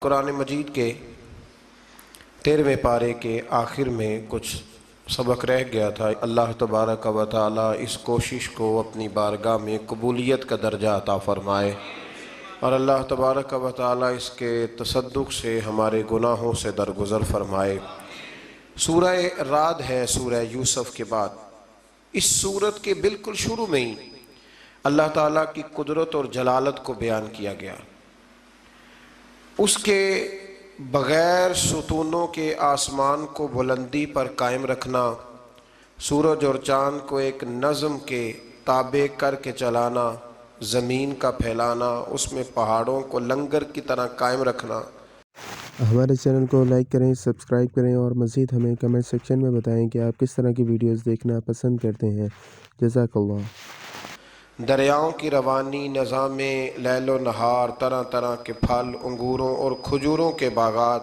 قرآن مجید کے 13ویں پارے کے آخر میں کچھ سبق رہ گیا تھا۔ اللہ تبارک و تعالی اس کوشش کو اپنی بارگاہ میں قبولیت کا درجہ عطا فرمائے، اور اللہ تبارک و تعالی اس کے تصدق سے ہمارے گناہوں سے درگزر فرمائے۔ سورہ رعد ہے سورہ یوسف کے بعد۔ اس سورت کے بالکل شروع میں ہی اللہ تعالیٰ کی قدرت اور جلالت کو بیان کیا گیا۔ اس کے بغیر ستونوں کے آسمان کو بلندی پر قائم رکھنا، سورج اور چاند کو ایک نظم کے تابع کر کے چلانا، زمین کا پھیلانا، اس میں پہاڑوں کو لنگر کی طرح قائم رکھنا۔ ہمارے چینل کو لائک کریں، سبسکرائب کریں اور مزید ہمیں کمنٹ سیکشن میں بتائیں کہ آپ کس طرح کی ویڈیوز دیکھنا پسند کرتے ہیں۔ جزاک اللہ۔ دریاؤں کی روانی، نظام لیل و نہار، طرح طرح کے پھل، انگوروں اور کھجوروں کے باغات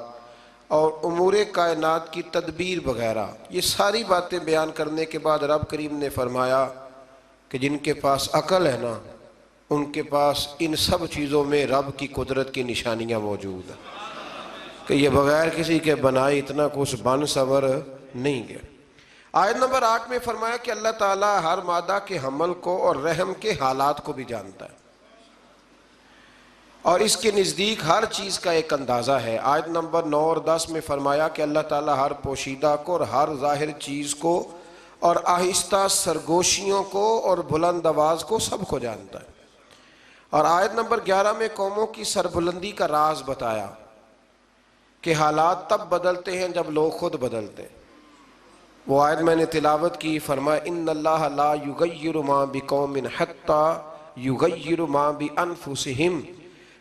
اور امور کائنات کی تدبیر وغیرہ، یہ ساری باتیں بیان کرنے کے بعد رب کریم نے فرمایا کہ جن کے پاس عقل ہے نا، ان کے پاس ان سب چیزوں میں رب کی قدرت کی نشانیاں موجود ہیں، کہ یہ بغیر کسی کے بنائے اتنا کچھ بن سور نہیں گیا۔ آیت نمبر 8 میں فرمایا کہ اللہ تعالیٰ ہر مادہ کے حمل کو اور رحم کے حالات کو بھی جانتا ہے، اور اس کے نزدیک ہر چیز کا ایک اندازہ ہے۔ آیت نمبر 9 اور 10 میں فرمایا کہ اللہ تعالیٰ ہر پوشیدہ کو اور ہر ظاہر چیز کو اور آہستہ سرگوشیوں کو اور بلند آواز کو سب کو جانتا ہے۔ اور آیت نمبر 11 میں قوموں کی سربلندی کا راز بتایا کہ حالات تب بدلتے ہیں جب لوگ خود بدلتے ہیں۔ وہ آیت میں نے تلاوت کی، فرمایا ان اللہ لا یغیر ما بقوم حتی یغیر ما بانفسہم،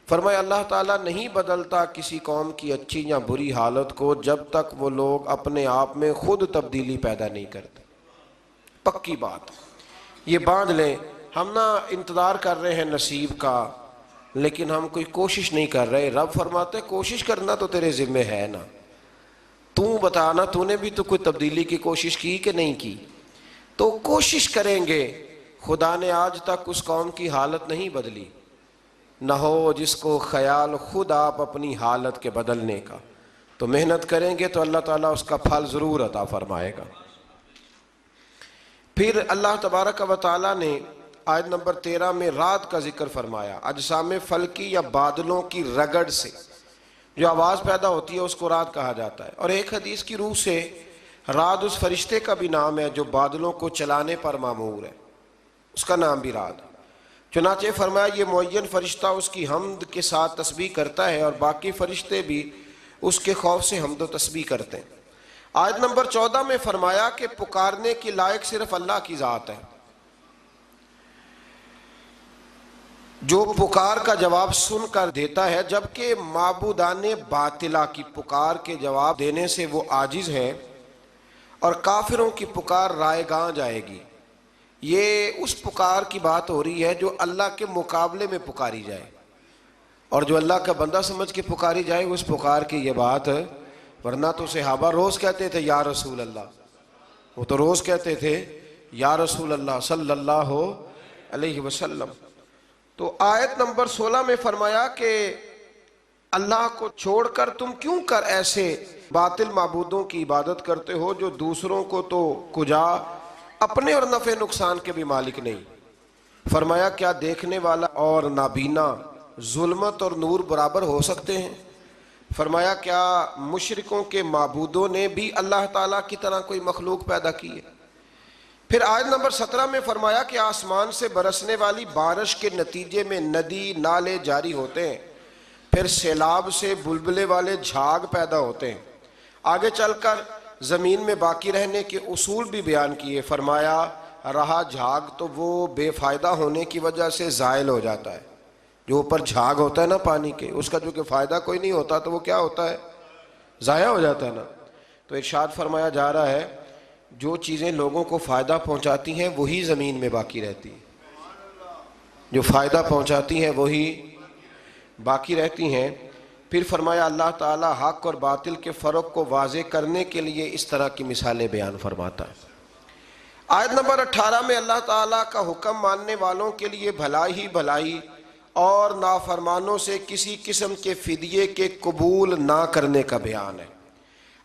فرمایا اللہ تعالیٰ نہیں بدلتا کسی قوم کی اچھی یا بری حالت کو جب تک وہ لوگ اپنے آپ میں خود تبدیلی پیدا نہیں کرتے۔ پکی بات، یہ باندھ لیں، ہم نہ انتظار کر رہے ہیں نصیب کا، لیکن ہم کوئی کوشش نہیں کر رہے۔ رب فرماتے کوشش کرنا تو تیرے ذمہ ہے نا، تو بتانا تو نے بھی تو کوئی تبدیلی کی کوشش کی کہ نہیں کی؟ تو کوشش کریں گے۔ خدا نے آج تک اس قوم کی حالت نہیں بدلی، نہ ہو جس کو خیال خود آپ اپنی حالت کے بدلنے کا، تو محنت کریں گے تو اللہ تعالیٰ اس کا پھل ضرور عطا فرمائے گا۔ پھر اللہ تبارک و تعالیٰ نے آیت نمبر 13 میں رات کا ذکر فرمایا۔ اجسام فلکی یا بادلوں کی رگڑ سے جو آواز پیدا ہوتی ہے اس کو رات کہا جاتا ہے، اور ایک حدیث کی روح سے رات اس فرشتے کا بھی نام ہے جو بادلوں کو چلانے پر مامور ہے، اس کا نام بھی رات۔ چنانچہ فرمایا یہ معین فرشتہ اس کی حمد کے ساتھ تسبیح کرتا ہے، اور باقی فرشتے بھی اس کے خوف سے حمد و تسبیح کرتے ہیں۔ آیت نمبر 14 میں فرمایا کہ پکارنے کے لائق صرف اللہ کی ذات ہے، جو پکار کا جواب سن کر دیتا ہے، جبکہ معبودان باطلہ کی پکار کے جواب دینے سے وہ عاجز ہے، اور کافروں کی پکار رائے گاں جائے گی۔ یہ اس پکار کی بات ہو رہی ہے جو اللہ کے مقابلے میں پکاری جائے، اور جو اللہ کا بندہ سمجھ کے پکاری جائے اس پکار کی یہ بات، ورنہ تو صحابہ روز کہتے تھے یا رسول اللہ، وہ تو روز کہتے تھے یا رسول اللہ صلی اللہ علیہ وسلم۔ تو آیت نمبر 16 میں فرمایا کہ اللہ کو چھوڑ کر تم کیوں کر ایسے باطل معبودوں کی عبادت کرتے ہو جو دوسروں کو تو کجا اپنے اور نفع نقصان کے بھی مالک نہیں۔ فرمایا کیا دیکھنے والا اور نابینا ظلمت اور نور برابر ہو سکتے ہیں؟ فرمایا کیا مشرکوں کے معبودوں نے بھی اللہ تعالیٰ کی طرح کوئی مخلوق پیدا کی ہے؟ پھر آیت نمبر 17 میں فرمایا کہ آسمان سے برسنے والی بارش کے نتیجے میں ندی نالے جاری ہوتے ہیں، پھر سیلاب سے بلبلے والے جھاگ پیدا ہوتے ہیں۔ آگے چل کر زمین میں باقی رہنے کے اصول بھی بیان کیے۔ فرمایا رہا جھاگ تو وہ بے فائدہ ہونے کی وجہ سے زائل ہو جاتا ہے، جو اوپر جھاگ ہوتا ہے نا پانی کے، اس کا جو کہ فائدہ کوئی نہیں ہوتا تو وہ کیا ہوتا ہے؟ ضائع ہو جاتا ہے نا۔ تو ارشاد فرمایا جا رہا ہے جو چیزیں لوگوں کو فائدہ پہنچاتی ہیں وہی زمین میں باقی رہتی ہیں، جو فائدہ پہنچاتی ہیں وہی باقی رہتی ہیں۔ پھر فرمایا اللہ تعالیٰ حق اور باطل کے فرق کو واضح کرنے کے لیے اس طرح کی مثالیں بیان فرماتا ہے۔ آیت نمبر 18 میں اللہ تعالیٰ کا حکم ماننے والوں کے لیے بھلائی ہی بھلائی اور نافرمانوں سے کسی قسم کے فدیے کے قبول نہ کرنے کا بیان ہے۔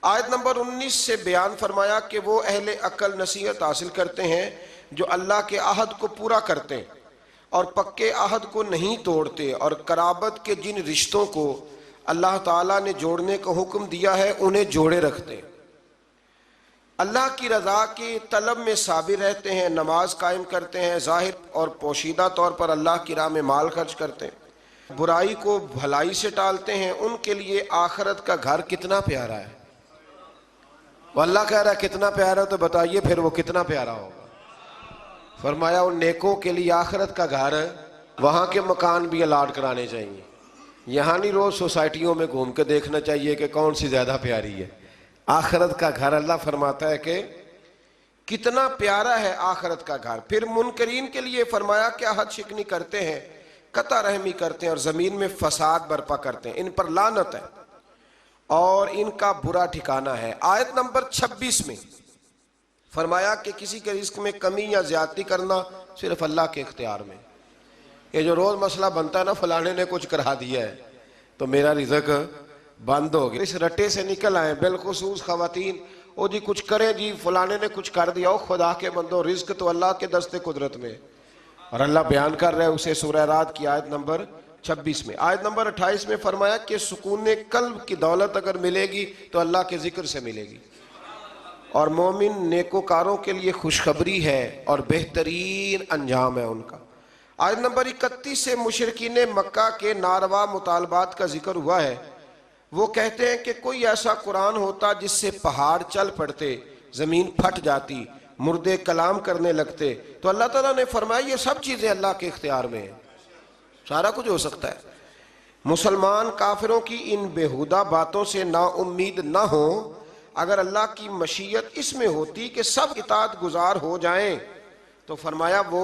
آیت نمبر 19 سے بیان فرمایا کہ وہ اہل عقل نصیحت حاصل کرتے ہیں جو اللہ کے عہد کو پورا کرتے ہیں اور پکے عہد کو نہیں توڑتے، اور قرابت کے جن رشتوں کو اللہ تعالیٰ نے جوڑنے کا حکم دیا ہے انہیں جوڑے رکھتے ہیں، اللہ کی رضا کی طلب میں صابر رہتے ہیں، نماز قائم کرتے ہیں، ظاہر اور پوشیدہ طور پر اللہ کی راہ میں مال خرچ کرتے ہیں، برائی کو بھلائی سے ٹالتے ہیں، ان کے لیے آخرت کا گھر کتنا پیارا ہے۔ وہ اللہ کہہ رہا ہے کتنا پیارا، تو بتائیے پھر وہ کتنا پیارا ہوگا۔ فرمایا ان نیکوں کے لیے آخرت کا گھر ہے، وہاں کے مکان بھی الاٹ کرانے چاہیے، یہاں نہیں روز سوسائٹیوں میں گھوم کے دیکھنا چاہیے کہ کون سی زیادہ پیاری ہے۔ آخرت کا گھر اللہ فرماتا ہے کہ کتنا پیارا ہے آخرت کا گھر۔ پھر منکرین کے لیے فرمایا کہ عہد شکنی کرتے ہیں، قطع رحمی کرتے ہیں اور زمین میں فساد برپا کرتے ہیں، ان پر لعنت ہے اور ان کا برا ٹھکانہ ہے۔ آیت نمبر 26 میں فرمایا کہ کسی کے رزق میں کمی یا زیادتی کرنا صرف اللہ کے اختیار میں۔ یہ جو روز مسئلہ بنتا ہے نا فلانے نے کچھ کرا دیا ہے تو میرا رزق بند ہو گیا، اس رٹے سے نکل آئیں، بالخصوص خواتین، او جی کچھ کریں جی فلانے نے کچھ کر دیا، او خدا کے بندو رزق تو اللہ کے دست قدرت میں، اور اللہ بیان کر رہا ہے اسے سورہ رعد کی آیت نمبر 26 میں۔ آیت نمبر 28 میں فرمایا کہ سکون قلب کی دولت اگر ملے گی تو اللہ کے ذکر سے ملے گی، اور مومن نیکوکاروں کے لیے خوشخبری ہے اور بہترین انجام ہے ان کا۔ آیت نمبر 31 سے مشرکین مکہ کے ناروا مطالبات کا ذکر ہوا ہے۔ وہ کہتے ہیں کہ کوئی ایسا قرآن ہوتا جس سے پہاڑ چل پڑتے، زمین پھٹ جاتی، مردے کلام کرنے لگتے، تو اللہ تعالیٰ نے فرمایا یہ سب چیزیں اللہ کے اختیار میں ہیں، سارا کچھ ہو سکتا ہے۔ مسلمان کافروں کی ان بیہودہ باتوں سے نا امید نہ ہوں، اگر اللہ کی مشیت اس میں ہوتی کہ سب اطاعت گزار ہو جائیں تو فرمایا وہ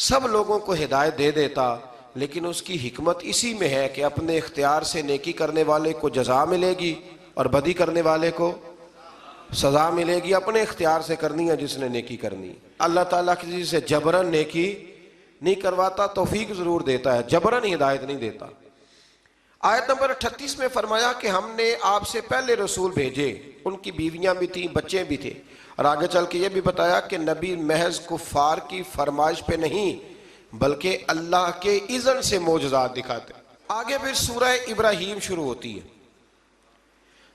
سب لوگوں کو ہدایت دے دیتا، لیکن اس کی حکمت اسی میں ہے کہ اپنے اختیار سے نیکی کرنے والے کو جزا ملے گی اور بدی کرنے والے کو سزا ملے گی۔ اپنے اختیار سے کرنی ہے جس نے نیکی کرنی، اللہ تعالیٰ کسی سے جبرن نیکی نہیں کرواتا، توفیق ضرور دیتا ہے، جبرن ہدایت نہیں دیتا۔ آیت نمبر 38 میں فرمایا کہ ہم نے آپ سے پہلے رسول بھیجے، ان کی بیویاں بھی تھیں، بچے بھی تھے، اور آگے چل کے یہ بھی بتایا کہ نبی محض کفار کی فرمائش پہ نہیں بلکہ اللہ کے اذن سے معجزات دکھاتے۔ آگے پھر سورہ ابراہیم شروع ہوتی ہے۔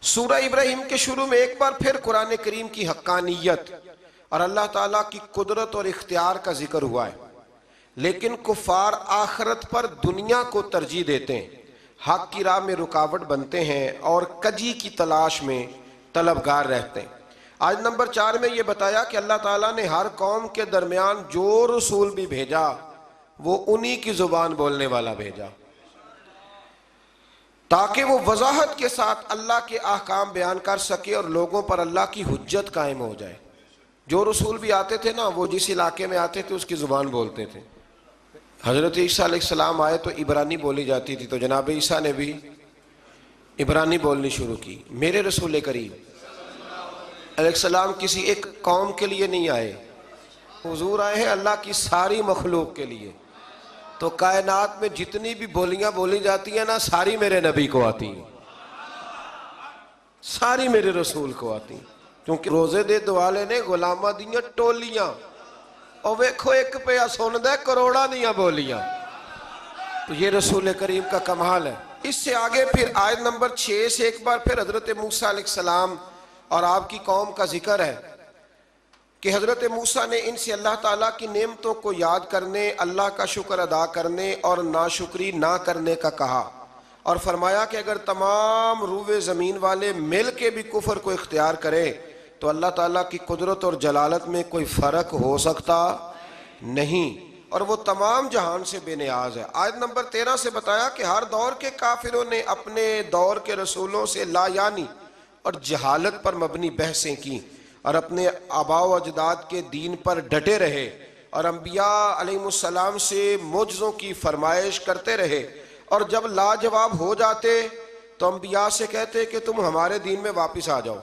سورہ ابراہیم کے شروع میں ایک بار پھر قرآن کریم کی حقانیت اور اللہ تعالیٰ کی قدرت اور اختیار کا ذکر ہوا ہے، لیکن کفار آخرت پر دنیا کو ترجیح دیتے ہیں، حق کی راہ میں رکاوٹ بنتے ہیں اور کجی کی تلاش میں طلبگار رہتے ہیں۔ آیت نمبر 4 میں یہ بتایا کہ اللہ تعالیٰ نے ہر قوم کے درمیان جو رسول بھی بھیجا وہ انہی کی زبان بولنے والا بھیجا، تاکہ وہ وضاحت کے ساتھ اللہ کے احکام بیان کر سکے اور لوگوں پر اللہ کی حجت قائم ہو جائے۔ جو رسول بھی آتے تھے نا وہ جس علاقے میں آتے تھے اس کی زبان بولتے تھے۔ حضرت عیسیٰ علیہ السلام آئے تو عبرانی بولی جاتی تھی، تو جناب عیسیٰ نے بھی عبرانی بولنی شروع کی۔ میرے رسول کریم علیہ السلام کسی ایک قوم کے لیے نہیں آئے، حضور آئے ہیں اللہ کی ساری مخلوق کے لیے، تو کائنات میں جتنی بھی بولیاں بولی جاتی ہیں نا ساری میرے نبی کو آتی ہیں، ساری میرے رسول کو آتی ہیں، کیونکہ روزے دے دوالے نے غلامہ دیاں ٹولیاں، اور ویکھو ایک پہ سن دے کروڑا دیاں بولیاں، تو یہ رسول کریم کا کمال ہے۔ اس سے آگے پھر آیت نمبر 6 سے ایک بار پھر حضرت موسیٰ علیہ السلام اور آپ کی قوم کا ذکر ہے کہ حضرت موسیٰ نے ان سے اللہ تعالیٰ کی نعمتوں کو یاد کرنے، اللہ کا شکر ادا کرنے اور ناشکری نہ کرنے کا کہا، اور فرمایا کہ اگر تمام روئے زمین والے مل کے بھی کفر کو اختیار کریں تو اللہ تعالیٰ کی قدرت اور جلالت میں کوئی فرق ہو سکتا نہیں، اور وہ تمام جہان سے بے نیاز ہے۔ آیت نمبر 13 سے بتایا کہ ہر دور کے کافروں نے اپنے دور کے رسولوں سے لا یعنی اور جہالت پر مبنی بحثیں کی اور اپنے آباء و اجداد کے دین پر ڈٹے رہے، اور انبیاء علیہ السلام سے معجزوں کی فرمائش کرتے رہے، اور جب لاجواب ہو جاتے تو انبیاء سے کہتے کہ تم ہمارے دین میں واپس آ جاؤ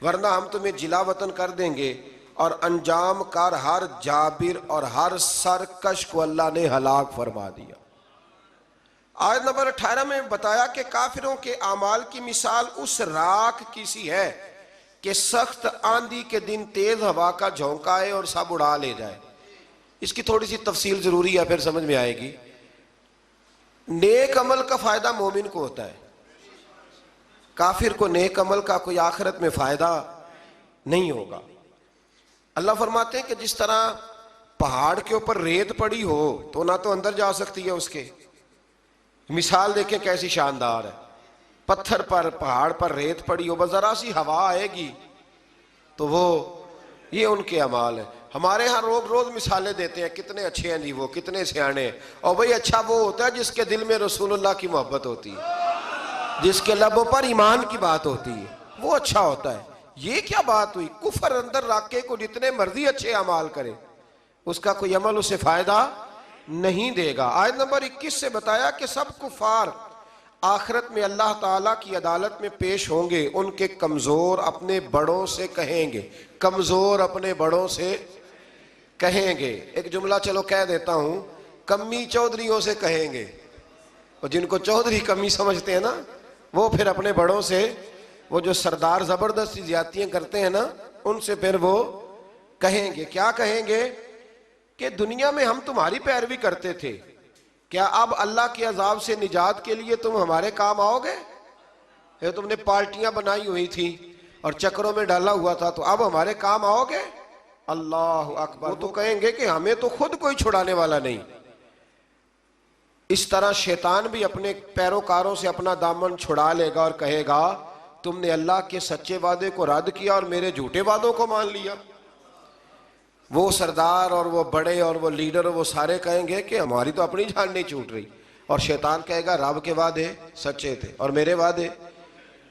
ورنہ ہم تمہیں جلا وطن کر دیں گے، اور انجام کار ہر جابر اور ہر سرکش کو اللہ نے ہلاک فرما دیا۔ آیت نمبر 18 میں بتایا کہ کافروں کے اعمال کی مثال اس راکھ کی سی ہے کہ سخت آندھی کے دن تیز ہوا کا جھونکا ہے اور سب اڑا لے جائے۔ اس کی تھوڑی سی تفصیل ضروری ہے، پھر سمجھ میں آئے گی۔ نیک عمل کا فائدہ مومن کو ہوتا ہے، کافر کو نیک عمل کا کوئی آخرت میں فائدہ نہیں ہوگا۔ اللہ فرماتے ہیں کہ جس طرح پہاڑ کے اوپر ریت پڑی ہو تو نہ تو اندر جا سکتی ہے اس کے، مثال دیکھیں کیسی شاندار ہے، پتھر پر پہاڑ پر ریت پڑی ہو، بس ذرا سی ہوا آئے گی تو وہ، یہ ان کے اعمال ہیں۔ ہمارے ہاں روز مثالیں دیتے ہیں، کتنے اچھے ہیں جی وہ، کتنے سیانے ہیں، اور بھئی اچھا وہ ہوتا ہے جس کے دل میں رسول اللہ کی محبت ہوتی ہے، جس کے لبوں پر ایمان کی بات ہوتی ہے، وہ اچھا ہوتا ہے۔ یہ کیا بات ہوئی، کفر اندر رکھ کے کو جتنے مرضی اچھے اعمال کرے، اس کا کوئی عمل اسے فائدہ نہیں دے گا۔ آیت نمبر 21 سے بتایا کہ سب کفار آخرت میں اللہ تعالیٰ کی عدالت میں پیش ہوں گے، ان کے کمزور اپنے بڑوں سے کہیں گے، کمزور اپنے بڑوں سے کہیں گے۔ ایک جملہ چلو کہہ دیتا ہوں، کمی چودھریوں سے کہیں گے، اور جن کو چودھری کمی سمجھتے ہیں نا، وہ پھر اپنے بڑوں سے، وہ جو سردار زبردستی زیادتیاں کرتے ہیں نا، ان سے پھر وہ کہیں گے۔ کیا کہیں گے؟ کہ دنیا میں ہم تمہاری پیروی کرتے تھے، کیا اب اللہ کے عذاب سے نجات کے لیے تم ہمارے کام آؤ گے؟ یہ تم نے پارٹیاں بنائی ہوئی تھی اور چکروں میں ڈالا ہوا تھا، تو اب ہمارے کام آؤ گے؟ اللہ اکبر۔ وہ تو کہیں گے کہ ہمیں تو خود کوئی چھڑانے والا نہیں۔ اس طرح شیطان بھی اپنے پیروکاروں سے اپنا دامن چھڑا لے گا اور کہے گا تم نے اللہ کے سچے وعدے کو رد کیا اور میرے جھوٹے وعدوں کو مان لیا۔ وہ سردار اور وہ بڑے اور وہ لیڈر وہ سارے کہیں گے کہ ہماری تو اپنی جان نہیں چھوٹ رہی، اور شیطان کہے گا رب کے وعدے سچے تھے اور میرے وعدے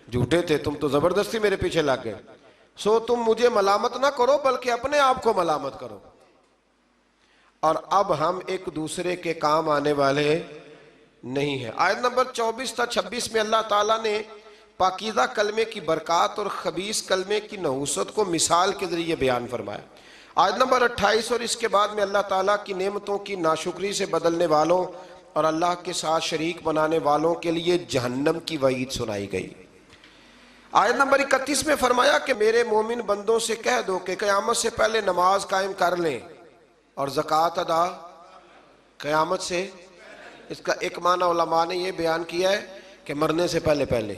جھوٹے تھے، تم تو زبردستی میرے پیچھے لگ گئے، سو تم مجھے ملامت نہ کرو بلکہ اپنے آپ کو ملامت کرو۔ اور اب ہم ایک دوسرے کے کام آنے والے نہیں ہیں۔ آیت نمبر 24 تا 26 میں اللہ تعالیٰ نے پاکیزہ کلمے کی برکات اور خبیث کلمے کی نحوست کو مثال کے ذریعے بیان فرمایا۔ آیت نمبر 28 اور اس کے بعد میں اللہ تعالیٰ کی نعمتوں کی ناشکری سے بدلنے والوں اور اللہ کے ساتھ شریک بنانے والوں کے لیے جہنم کی وعید سنائی گئی۔ آیت نمبر 31 میں فرمایا کہ میرے مومن بندوں سے کہہ دو کہ قیامت سے پہلے نماز قائم کر لیں اور زکوٰۃ ادا قیامت سے۔ اس کا ایک معنی علماء نے یہ بیان کیا ہے کہ مرنے سے پہلے پہلے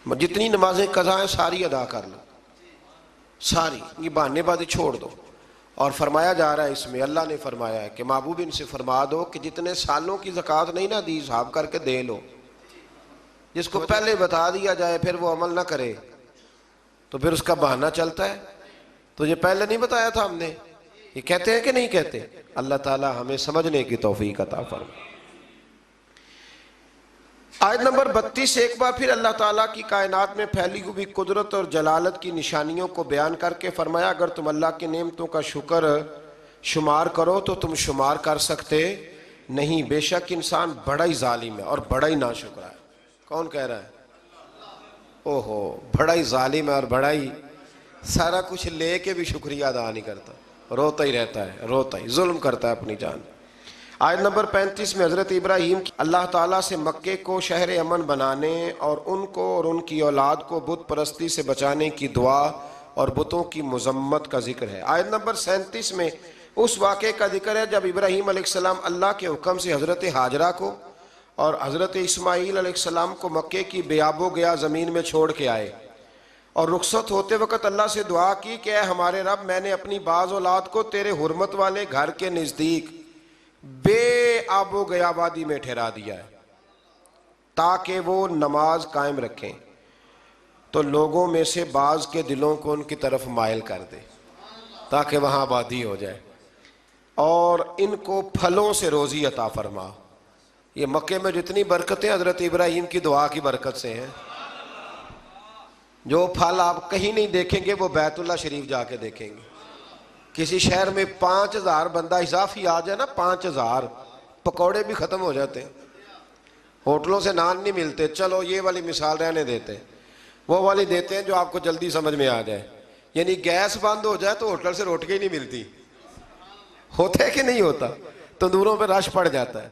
جتنی نمازیں قضا ہیں ساری ادا کر لو، ساری، یہ بہانے بازی چھوڑ دو۔ اور فرمایا جا رہا ہے اس میں، اللہ نے فرمایا ہے کہ محبوب ان سے فرما دو کہ جتنے سالوں کی زکوٰۃ نہیں نہ دی حساب کر کے دے لو۔ جس کو پہلے بتا دیا جائے پھر وہ عمل نہ کرے تو پھر اس کا بہانہ چلتا ہے، تجھے پہلے نہیں بتایا تھا ہم نے، یہ کہتے ہیں کہ نہیں کہتے؟ اللہ تعالی ہمیں سمجھنے کی توفیق عطا فرمائے۔ آیت نمبر 32 سے ایک بار پھر اللہ تعالیٰ کی کائنات میں پھیلی ہوئی قدرت اور جلالت کی نشانیوں کو بیان کر کے فرمایا اگر تم اللہ کی نعمتوں کا شکر شمار کرو تو تم شمار کر سکتے نہیں، بے شک انسان بڑا ہی ظالم ہے اور بڑا ہی ناشکرا ہے۔ کون کہہ رہا ہے؟ اوہو، بڑا ہی ظالم ہے اور بڑا ہی سارا کچھ لے کے بھی شکریہ ادا نہیں کرتا، روتا ہی رہتا ہے، روتا ہی ظلم کرتا ہے اپنی جان۔ آیت نمبر 35 میں حضرت ابراہیم کی اللہ تعالیٰ سے مکے کو شہر امن بنانے اور ان کو اور ان کی اولاد کو بت پرستی سے بچانے کی دعا اور بتوں کی مذمت کا ذکر ہے۔ آیت نمبر 37 میں اس واقعے کا ذکر ہے جب ابراہیم علیہ السلام اللہ کے حکم سے حضرت ہاجرہ کو اور حضرت اسماعیل علیہ السلام کو مکے کی بے آب و گیا زمین میں چھوڑ کے آئے اور رخصت ہوتے وقت اللہ سے دعا کی کہ اے ہمارے رب، میں نے اپنی بعض اولاد کو تیرے حرمت والے گھر کے نزدیک بے آب و گیا وادی میں ٹھہرا دیا ہے تاکہ وہ نماز قائم رکھیں، تو لوگوں میں سے بعض کے دلوں کو ان کی طرف مائل کر دے تاکہ وہاں آبادی ہو جائے، اور ان کو پھلوں سے روزی عطا فرما۔ یہ مکے میں جتنی برکتیں حضرت ابراہیم کی دعا کی برکت سے ہیں، جو پھل آپ کہیں نہیں دیکھیں گے وہ بیت اللہ شریف جا کے دیکھیں گے۔ کسی شہر میں 5000 بندہ اضافی آ جائے نا، 5000 پکوڑے بھی ختم ہو جاتے ہیں، ہوٹلوں سے نان نہیں ملتے، چلو یہ والی مثال رہنے دیتے ہیں، وہ والی دیتے ہیں جو آپ کو جلدی سمجھ میں آ جائے، یعنی گیس بند ہو جائے تو ہوٹل سے روٹی ہی نہیں ملتی، ہوتا ہے کہ نہیں ہوتا؟ تندوروں پہ رش پڑ جاتا ہے۔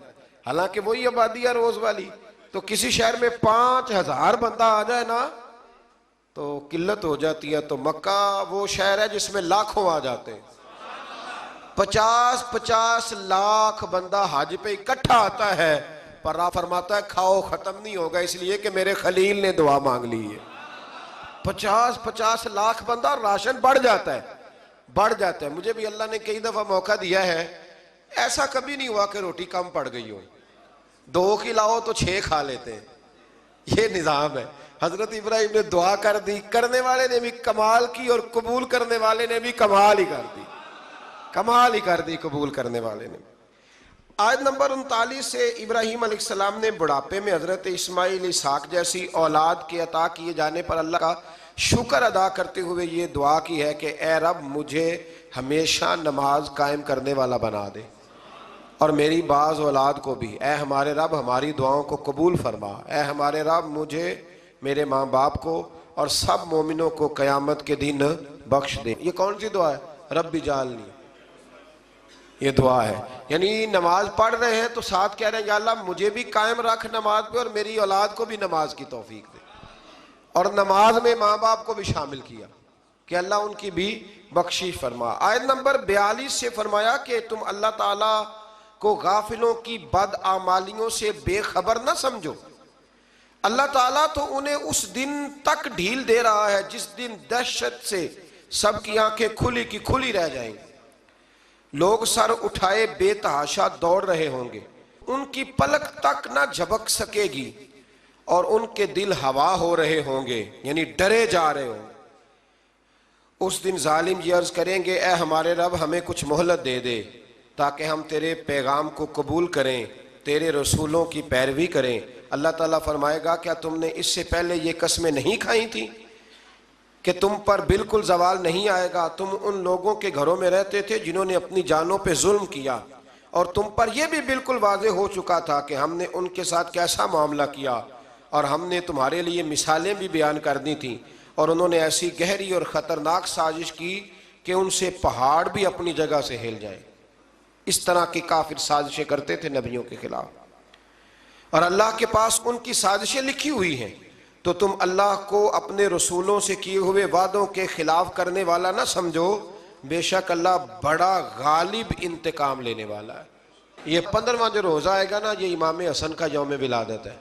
حالانکہ وہی آبادی ہے روز والی. تو کسی شہر میں 5000 بندہ آ جائے نا تو قلت ہو جاتی ہے. تو مکہ وہ شہر ہے جس میں لاکھوں آ جاتے ہیں. 50 لاکھ بندہ حج پہ اکٹھا آتا ہے، پر آپ فرماتا ہے کھاؤ ختم نہیں ہوگا، اس لیے کہ میرے خلیل نے دعا مانگ لی ہے. 50 لاکھ بندہ، راشن بڑھ جاتا ہے. مجھے بھی اللہ نے کئی دفعہ موقع دیا ہے، ایسا کبھی نہیں ہوا کہ روٹی کم پڑ گئی ہو. 2 کھلاؤ تو 6 کھا لیتے ہیں. یہ نظام ہے. حضرت ابراہیم نے دعا کر دی، کرنے والے نے بھی کمال کی اور قبول کرنے والے نے بھی کمال ہی کر دی قبول کرنے والے نے. آیت نمبر 39 سے ابراہیم علیہ السلام نے بڑھاپے میں حضرت اسماعیل، اسحاق جیسی اولاد کے عطا کیے جانے پر اللہ کا شکر ادا کرتے ہوئے یہ دعا کی ہے کہ اے رب مجھے ہمیشہ نماز قائم کرنے والا بنا دے، اور میری بعض اولاد کو بھی. اے ہمارے رب ہماری دعاؤں کو قبول فرما. اے ہمارے رب مجھے، میرے ماں باپ کو اور سب مومنوں کو قیامت کے دن بخش دے. یہ کون سی دعا ہے؟ رب اجعلنی. یہ دعا ہے، یعنی نماز پڑھ رہے ہیں تو ساتھ کہہ رہے ہیں یا اللہ مجھے بھی قائم رکھ نماز پہ، اور میری اولاد کو بھی نماز کی توفیق دے. اور نماز میں ماں باپ کو بھی شامل کیا کہ اللہ ان کی بھی بخشش فرما. آیت نمبر 42 سے فرمایا کہ تم اللہ تعالیٰ کو غافلوں کی بدعمالیوں سے بے خبر نہ سمجھو. اللہ تعالیٰ تو انہیں اس دن تک ڈھیل دے رہا ہے جس دن دہشت سے سب کی آنکھیں کھلی کی کھلی رہ جائیں گی. لوگ سر اٹھائے بے تحاشا دوڑ رہے ہوں گے، ان کی پلک تک نہ جھپک سکے گی، اور ان کے دل ہوا ہو رہے ہوں گے، یعنی ڈرے جا رہے ہوں. اس دن ظالم یہ عرض کریں گے اے ہمارے رب ہمیں کچھ مہلت دے دے تاکہ ہم تیرے پیغام کو قبول کریں، تیرے رسولوں کی پیروی کریں. اللہ تعالیٰ فرمائے گا کیا تم نے اس سے پہلے یہ قسمیں نہیں کھائی تھیں کہ تم پر بالکل زوال نہیں آئے گا؟ تم ان لوگوں کے گھروں میں رہتے تھے جنہوں نے اپنی جانوں پہ ظلم کیا، اور تم پر یہ بھی بالکل واضح ہو چکا تھا کہ ہم نے ان کے ساتھ کیسا معاملہ کیا، اور ہم نے تمہارے لیے مثالیں بھی بیان کر دی تھیں. اور انہوں نے ایسی گہری اور خطرناک سازش کی کہ ان سے پہاڑ بھی اپنی جگہ سے ہل جائیں. اس طرح کی کافر سازشیں کرتے تھے نبیوں کے خلاف، اور اللہ کے پاس ان کی سازشیں لکھی ہوئی ہیں. تو تم اللہ کو اپنے رسولوں سے کیے ہوئے وعدوں کے خلاف کرنے والا نہ سمجھو، بے شک اللہ بڑا غالب انتقام لینے والا ہے. یہ 15واں جو روزہ آئے گا نا، یہ امام حسن کا یوم ولادت ہے.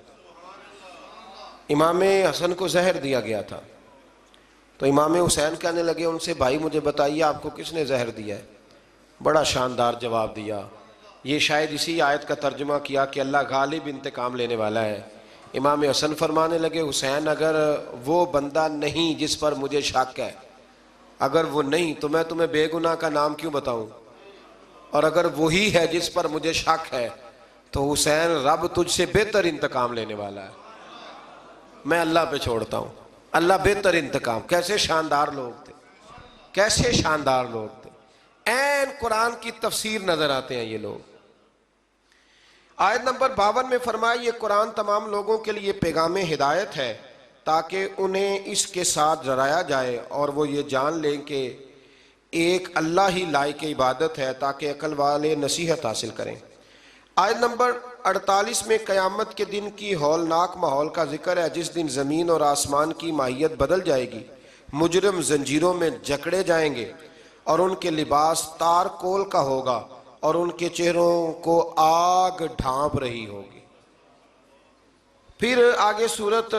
امام حسن کو زہر دیا گیا تھا، تو امام حسین کہنے لگے ان سے بھائی مجھے بتائیے آپ کو کس نے زہر دیا ہے؟ بڑا شاندار جواب دیا. یہ شاید اسی آیت کا ترجمہ کیا کہ اللہ غالب انتقام لینے والا ہے. امام حسن فرمانے لگے حسین اگر وہ بندہ نہیں جس پر مجھے شک ہے، اگر وہ نہیں تو میں تمہیں بے گناہ کا نام کیوں بتاؤں، اور اگر وہی ہے جس پر مجھے شک ہے تو حسین رب تجھ سے بہتر انتقام لینے والا ہے. میں اللہ پہ چھوڑتا ہوں. اللہ بہتر انتقام. کیسے شاندار لوگ تھے، کیسے شاندار لوگ تھے. عین قرآن کی تفسیر نظر آتے ہیں یہ لوگ. آیت نمبر 52 میں فرمایا یہ قرآن تمام لوگوں کے لیے پیغام ہدایت ہے تاکہ انہیں اس کے ساتھ ڈرایا جائے اور وہ یہ جان لیں کہ ایک اللہ ہی لائق عبادت ہے، تاکہ عقل والے نصیحت حاصل کریں. آیت نمبر 48 میں قیامت کے دن کی ہولناک ماحول کا ذکر ہے جس دن زمین اور آسمان کی ماہیت بدل جائے گی. مجرم زنجیروں میں جکڑے جائیں گے اور ان کے لباس تار کول کا ہوگا اور ان کے چہروں کو آگ ڈھانپ رہی ہوگی. پھر آگے سورت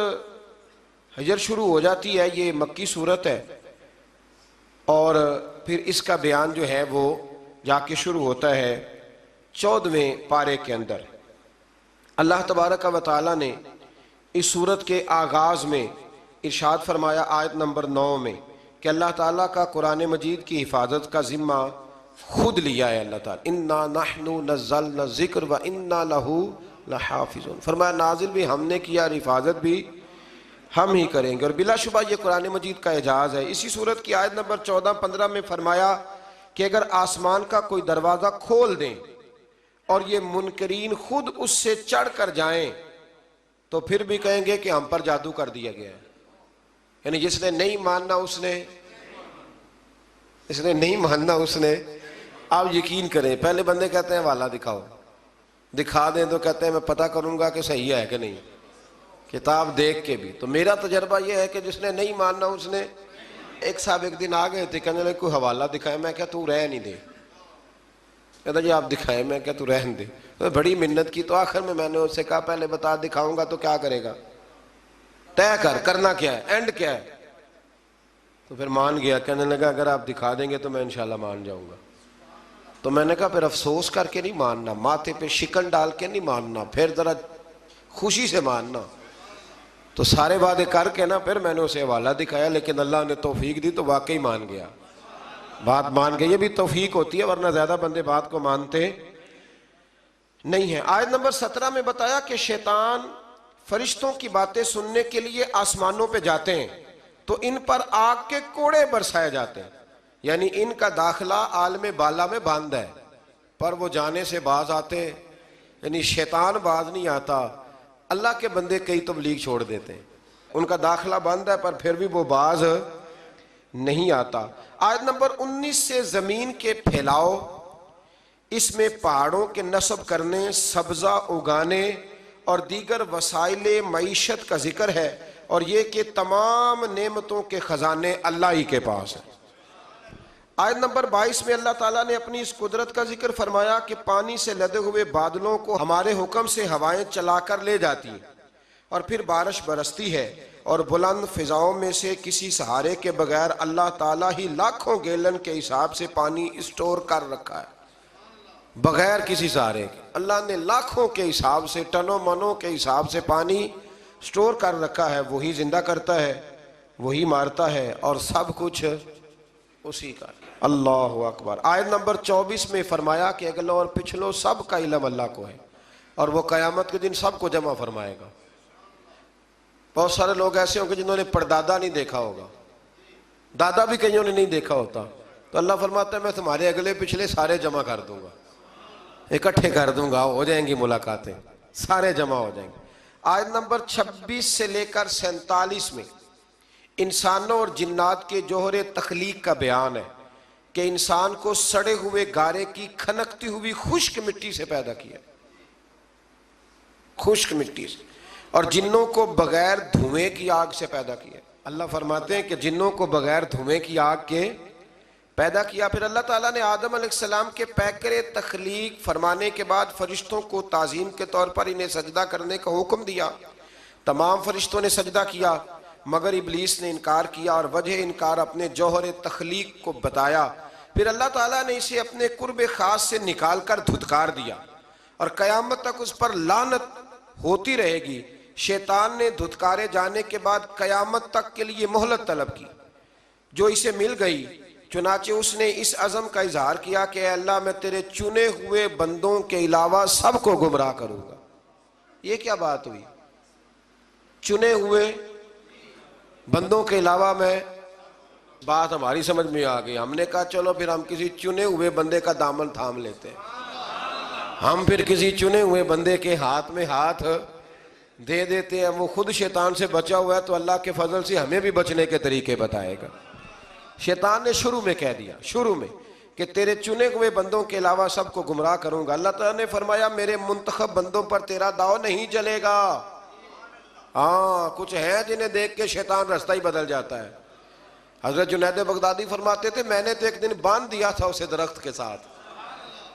حجر شروع ہو جاتی ہے. یہ مکی سورت ہے اور پھر اس کا بیان جو ہے وہ جا کے شروع ہوتا ہے 14ویں پارے کے اندر. اللہ تبارک و تعالیٰ نے اس سورت کے آغاز میں ارشاد فرمایا آیت نمبر 9 میں کہ اللہ تعالیٰ کا قرآن مجید کی حفاظت کا ذمہ خود لیا ہے اللہ تعالیٰ. اِنَّا نَحْنُ نَزَّلْنَا الذِّكْرَ وَإِنَّا لَهُ لَحَافِظُونَ. فرمایا نازل بھی ہم نے کیا اور حفاظت بھی ہم ہی کریں گے. اور بلا شبہ یہ قرآن مجید کا اعجاز ہے. اسی سورت کی آیت نمبر 14-15 میں فرمایا کہ اگر آسمان کا کوئی دروازہ کھول دیں اور یہ منکرین خود اس سے چڑھ کر جائیں تو پھر بھی کہیں گے کہ ہم پر جادو کر دیا گیا ہے. یعنی جس نے نہیں ماننا اس نے نہیں ماننا اس نے. آپ یقین کریں پہلے بندے کہتے ہیں والا دکھاؤ، دکھا دیں تو کہتے ہیں میں پتہ کروں گا کہ صحیح ہے کہ نہیں، کتاب دیکھ کے بھی۔ تو میرا تجربہ یہ ہے کہ جس نے نہیں ماننا اس نے، ایک صاحب ایک دن آ گئے تھے، کہنے لگے کوئی حوالہ دکھائے، میں کہا تو رہ نہیں دے، کہتا جی آپ دکھائیں، میں کہا تو رہن دے، تو بڑی منت کی، تو آخر میں نے اس سے کہا پہلے بتا دکھاؤں گا تو کیا کرے گا، طے کرنا کیا ہے، اینڈ کیا ہے؟ تو پھر مان گیا، کہنے لگا اگر آپ دکھا دیں گے تو میں انشاءاللہ مان جاؤں گا۔ تو میں نے کہا پھر افسوس کر کے نہیں ماننا، ماتھے پہ شکن ڈال کے نہیں ماننا، پھر ذرا خوشی سے ماننا۔ تو سارے وعدے کر کے نا پھر میں نے اسے حوالہ دکھایا، لیکن اللہ نے توفیق دی تو واقعی مان گیا، بات مان گئی۔ یہ بھی توفیق ہوتی ہے، ورنہ زیادہ بندے بات کو مانتے نہیں ہیں۔ آیت نمبر 17 میں بتایا کہ شیطان فرشتوں کی باتیں سننے کے لیے آسمانوں پہ جاتے ہیں تو ان پر آگ کے کوڑے برسائے جاتے ہیں، یعنی ان کا داخلہ عالم بالا میں بند ہے، پر وہ جانے سے باز آتے ہیں، یعنی شیطان باز نہیں آتا، اللہ کے بندے کئی تبلیغ چھوڑ دیتے ہیں، ان کا داخلہ بند ہے پر پھر بھی وہ باز نہیں آتا۔ آیت نمبر 19 سے زمین کے پھیلاؤ، اس میں پہاڑوں کے نصب کرنے، سبزہ اگانے اور دیگر وسائل معیشت کا ذکر ہے، اور یہ کہ تمام نعمتوں کے خزانے اللہ ہی کے پاس ہیں۔ آیت نمبر 22 میں اللہ تعالیٰ نے اپنی اس قدرت کا ذکر فرمایا کہ پانی سے لدے ہوئے بادلوں کو ہمارے حکم سے ہوائیں چلا کر لے جاتی ہیں اور پھر بارش برستی ہے، اور بلند فضاؤں میں سے کسی سہارے کے بغیر اللہ تعالیٰ ہی لاکھوں گیلن کے حساب سے پانی اسٹور کر رکھا ہے، بغیر کسی سہارے کے اللہ نے لاکھوں کے حساب سے، ٹنوں منوں کے حساب سے پانی اسٹور کر رکھا ہے۔ وہی زندہ کرتا ہے، وہی مارتا ہے، اور سب کچھ اسی کا۔ اللہ اکبر۔ آیت نمبر 24 میں فرمایا کہ اگلو اور پچھلو سب کا علم اللہ کو ہے، اور وہ قیامت کے دن سب کو جمع فرمائے گا۔ بہت سارے لوگ ایسے ہوں گے جنہوں نے پردادا نہیں دیکھا ہوگا، دادا بھی کئیوں نے نہیں دیکھا ہوتا، تو اللہ فرماتا ہے میں تمہارے اگلے پچھلے سارے جمع کر دوں گا، اکٹھے کر دوں گا، ہو جائیں گی ملاقاتیں، سارے جمع ہو جائیں گے۔ آیت نمبر 26 سے لے کر 47 میں انسانوں اور جنات کے جوہر تخلیق کا بیان ہے کہ انسان کو سڑے ہوئے گارے کی کھنکتی ہوئی خشک مٹی سے پیدا کیا، خشک مٹی سے، اور جنوں کو بغیر دھوئیں کی آگ سے پیدا کیا۔ اللہ فرماتے ہیں کہ جنوں کو بغیر دھوئیں کی آگ کے پیدا کیا۔ پھر اللہ تعالیٰ نے آدم علیہ السلام کے پیکرے تخلیق فرمانے کے بعد فرشتوں کو تعظیم کے طور پر انہیں سجدہ کرنے کا حکم دیا۔ تمام فرشتوں نے سجدہ کیا مگر ابلیس نے انکار کیا، اور وجہ انکار اپنے جوہر تخلیق کو بتایا۔ پھر اللہ تعالیٰ نے اسے اپنے قرب خاص سے نکال کر دھتکار دیا، اور قیامت تک اس پر لعنت ہوتی رہے گی۔ شیطان نے دھتکارے جانے کے بعد قیامت تک کے لیے مہلت طلب کی، جو اسے مل گئی، چنانچہ اس نے اس عزم کا اظہار کیا کہ اے اللہ میں تیرے چنے ہوئے بندوں کے علاوہ سب کو گمراہ کروں گا۔ یہ کیا بات ہوئی؟ چنے ہوئے بندوں کے علاوہ میں، بات ہماری سمجھ میں آ گئی۔ ہم نے کہا چلو پھر ہم کسی چنے ہوئے بندے کا دامن تھام لیتے ہیں، ہم پھر کسی چنے ہوئے بندے کے ہاتھ میں ہاتھ دے دیتے ہیں، وہ خود شیطان سے بچا ہوا ہے تو اللہ کے فضل سے ہمیں بھی بچنے کے طریقے بتائے گا۔ شیطان نے شروع میں کہہ دیا، شروع میں، کہ تیرے چنے ہوئے بندوں کے علاوہ سب کو گمراہ کروں گا۔ اللہ تعالیٰ نے فرمایا میرے منتخب بندوں پر تیرا داؤ نہیں چلے گا۔ ہاں کچھ ہیں جنہیں دیکھ کے شیطان رستہ ہی بدل جاتا ہے۔ حضرت جنید بغدادی فرماتے تھے میں نے تو ایک دن باندھ دیا تھا اسے درخت کے ساتھ،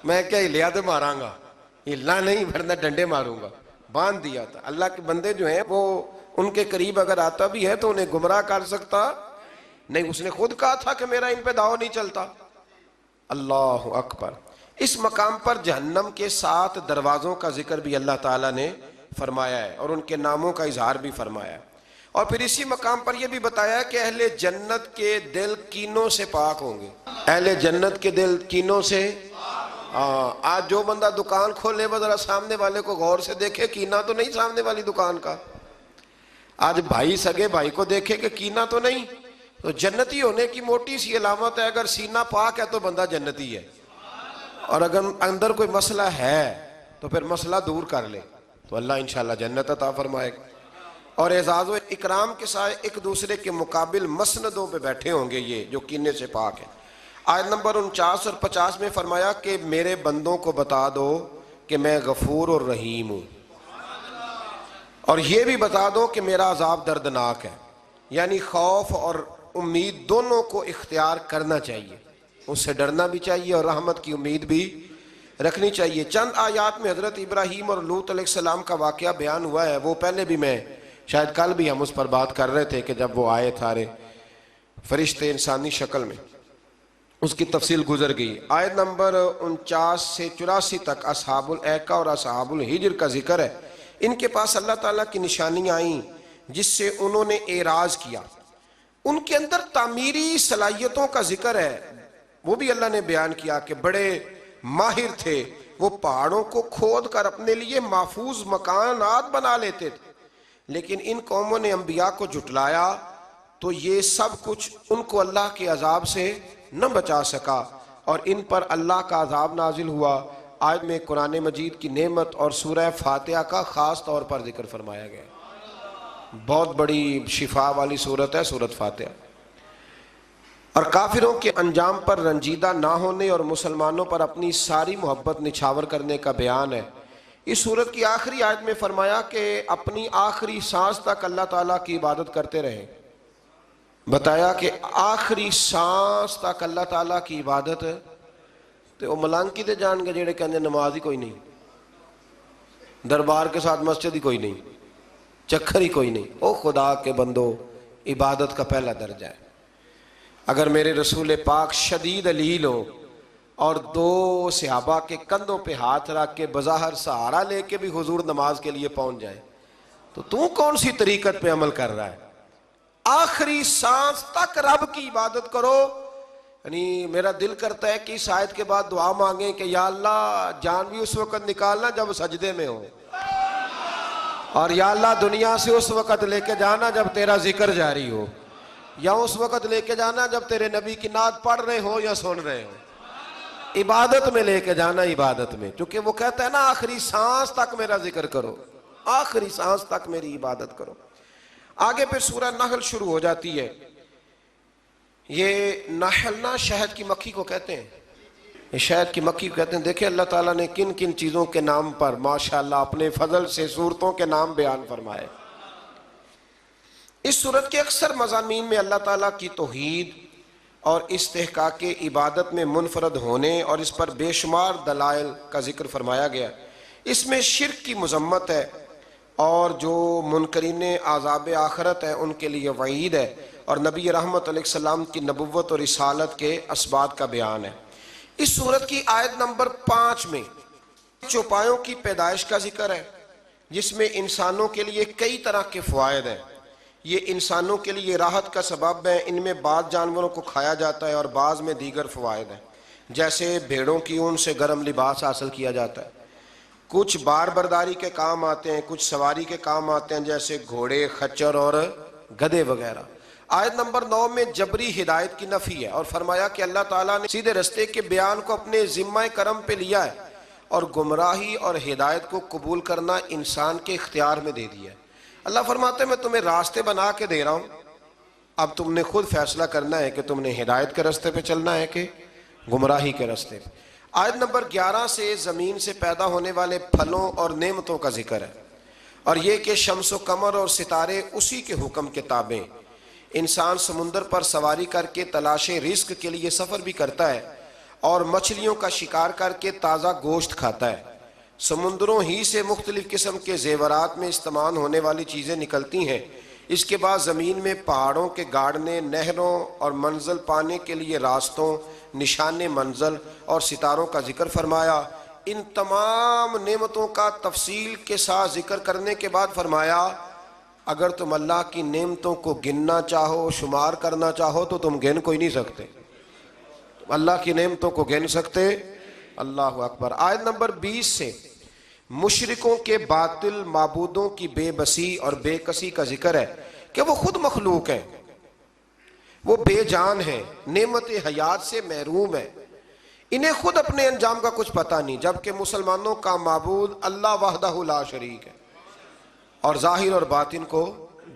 میں کیا ہلیا تو ماراں گا، ہلنا نہیں ورنہ ڈنڈے ماروں گا، باندھ دیا تھا۔ اللہ کے بندے جو ہیں وہ ان کے قریب اگر آتا بھی ہے تو انہیں گمراہ کر سکتا نہیں، اس نے خود کہا تھا کہ میرا ان پہ داؤ نہیں چلتا۔ اللہ اکبر۔ اس مقام پر جہنم کے 7 دروازوں کا ذکر بھی اللہ تعالیٰ نے فرمایا ہے، اور ان کے ناموں کا اظہار بھی فرمایا ہے، اور پھر اسی مقام پر یہ بھی بتایا ہے کہ اہل جنت کے دل کینوں سے پاک ہوں گے۔ اہل جنت کے دل کینوں سے، آج جو بندہ دکان کھولے وہ ذرا سامنے والے کو غور سے دیکھے، کینہ تو نہیں سامنے والی دکان کا۔ آج بھائی سگے بھائی کو دیکھے کہ کینہ تو نہیں، تو جنتی ہونے کی موٹی سی علامت ہے، اگر سینہ پاک ہے تو بندہ جنتی ہے، اور اگر اندر کوئی مسئلہ ہے تو پھر مسئلہ دور کر لے تو اللہ انشاءاللہ جنت عطا فرمائے گا۔ اور اعزاز و اکرام کے ساتھ ایک دوسرے کے مقابل مسندوں پہ بیٹھے ہوں گے یہ جو کینے سے پاک ہیں۔ آیت نمبر 49 اور 50 میں فرمایا کہ میرے بندوں کو بتا دو کہ میں غفور اور رحیم ہوں، اور یہ بھی بتا دو کہ میرا عذاب دردناک ہے۔ یعنی خوف اور امید دونوں کو اختیار کرنا چاہیے، اس سے ڈرنا بھی چاہیے اور رحمت کی امید بھی رکھنی چاہیے۔ چند آیات میں حضرت ابراہیم اور لوط علیہ السلام کا واقعہ بیان ہوا ہے، وہ پہلے بھی میں شاید کل بھی ہم اس پر بات کر رہے تھے کہ جب وہ آئے تھارے فرشتے انسانی شکل میں، اس کی تفصیل گزر گئی۔ آیت نمبر 49 سے 84 تک اصحاب الایکہ اور اصحاب الحجر کا ذکر ہے۔ ان کے پاس اللہ تعالیٰ کی نشانیاں آئیں جس سے انہوں نے اعراض کیا، ان کے اندر تعمیری صلاحیتوں کا ذکر ہے، وہ بھی اللہ نے بیان کیا کہ بڑے ماہر تھے، وہ پہاڑوں کو کھود کر اپنے لیے محفوظ مکانات بنا لیتے تھے، لیکن ان قوموں نے انبیاء کو جھٹلایا تو یہ سب کچھ ان کو اللہ کے عذاب سے نہ بچا سکا اور ان پر اللہ کا عذاب نازل ہوا۔ آیت میں قرآن مجید کی نعمت اور سورہ فاتحہ کا خاص طور پر ذکر فرمایا گیا، بہت بڑی شفا والی سورت ہے سورت فاتحہ، اور کافروں کے انجام پر رنجیدہ نہ ہونے اور مسلمانوں پر اپنی ساری محبت نچھاور کرنے کا بیان ہے۔ اس سورت کی آخری آیت میں فرمایا کہ اپنی آخری سانس تک اللہ تعالیٰ کی عبادت کرتے رہیں، بتایا کہ آخری سانس تک اللہ تعالیٰ کی عبادت، تو وہ ملانکی دے جان گے جڑے کہنے نماز ہی کوئی نہیں، دربار کے ساتھ مسجد ہی کوئی نہیں، چکر ہی کوئی نہیں۔ او خدا کے بندو، عبادت کا پہلا درجہ ہے۔ اگر میرے رسول پاک شدید علیل ہو اور دو صحابہ کے کندھوں پہ ہاتھ رکھ کے بظاہر سہارا لے کے بھی حضور نماز کے لیے پہنچ جائے تو کون سی طریقت پہ عمل کر رہا ہے؟ آخری سانس تک رب کی عبادت کرو۔ یعنی میرا دل کرتا ہے کہ اس آیت کے بعد دعا مانگیں کہ یا اللہ جان بھی اس وقت نکالنا جب سجدے میں ہو، اور یا اللہ دنیا سے اس وقت لے کے جانا جب تیرا ذکر جاری ہو، یا اس وقت لے کے جانا جب تیرے نبی کی نعت پڑھ رہے ہو یا سن رہے ہو، عبادت میں لے کے جانا، عبادت میں، کیونکہ وہ کہتا ہے نا آخری سانس تک میرا ذکر کرو، آخری سانس تک میری عبادت کرو۔ آگے پھر سورہ نحل شروع ہو جاتی ہے۔ یہ نحل نا شہد کی مکھی کو کہتے ہیں، یہ شہد کی مکھی کو کہتے ہیں۔ دیکھیں اللہ تعالیٰ نے کن کن چیزوں کے نام پر ماشاءاللہ اپنے فضل سے سورتوں کے نام بیان فرمائے۔ اس سورت کے اکثر مضامین میں اللہ تعالیٰ کی توحید اور استحقاق عبادت میں منفرد ہونے اور اس پر بے شمار دلائل کا ذکر فرمایا گیا۔ اس میں شرک کی مذمت ہے اور جو منکرین عذاب آخرت ہیں ان کے لیے وعید ہے، اور نبی رحمت علیہ السلام کی نبوت اور رسالت کے اسبات کا بیان ہے۔ اس سورت کی آیت نمبر 5 میں چوپایوں کی پیدائش کا ذکر ہے، جس میں انسانوں کے لیے کئی طرح کے فوائد ہیں۔ یہ انسانوں کے لیے راحت کا سبب ہے، ان میں بعض جانوروں کو کھایا جاتا ہے اور بعض میں دیگر فوائد ہیں، جیسے بھیڑوں کی اون سے گرم لباس حاصل کیا جاتا ہے، کچھ بار برداری کے کام آتے ہیں، کچھ سواری کے کام آتے ہیں جیسے گھوڑے، خچر اور گدھے وغیرہ۔ آیت نمبر 9 میں جبری ہدایت کی نفی ہے اور فرمایا کہ اللہ تعالیٰ نے سیدھے رستے کے بیان کو اپنے ذمہ کرم پہ لیا ہے اور گمراہی اور ہدایت کو قبول کرنا انسان کے اختیار میں دے دیا ہے۔ اللہ فرماتا ہے میں تمہیں راستے بنا کے دے رہا ہوں، اب تم نے خود فیصلہ کرنا ہے کہ تم نے ہدایت کے راستے پہ چلنا ہے کہ گمراہی کے راستے پہ۔ آیت نمبر 11 سے زمین سے پیدا ہونے والے پھلوں اور نعمتوں کا ذکر ہے، اور یہ کہ شمس و قمر اور ستارے اسی کے حکم کے تابع۔ انسان سمندر پر سواری کر کے تلاش رزق کے لیے سفر بھی کرتا ہے اور مچھلیوں کا شکار کر کے تازہ گوشت کھاتا ہے۔ سمندروں ہی سے مختلف قسم کے زیورات میں استعمال ہونے والی چیزیں نکلتی ہیں۔ اس کے بعد زمین میں پہاڑوں کے گاڑنے، نہروں اور منزل پانے کے لیے راستوں، نشان منزل اور ستاروں کا ذکر فرمایا۔ ان تمام نعمتوں کا تفصیل کے ساتھ ذکر کرنے کے بعد فرمایا اگر تم اللہ کی نعمتوں کو گننا چاہو، شمار کرنا چاہو تو تم گن کوئی نہیں سکتے، تم اللہ کی نعمتوں کو گن سکتے؟ اللہ اکبر۔ آیت نمبر 20 سے مشرکوں کے باطل معبودوں کی بے بسی اور بے کسی کا ذکر ہے کہ وہ خود مخلوق ہیں، وہ بے جان ہیں، نعمت حیات سے محروم ہیں، انہیں خود اپنے انجام کا کچھ پتہ نہیں، جبکہ مسلمانوں کا معبود اللہ وحدہ لا شریک ہے اور ظاہر اور باطن کو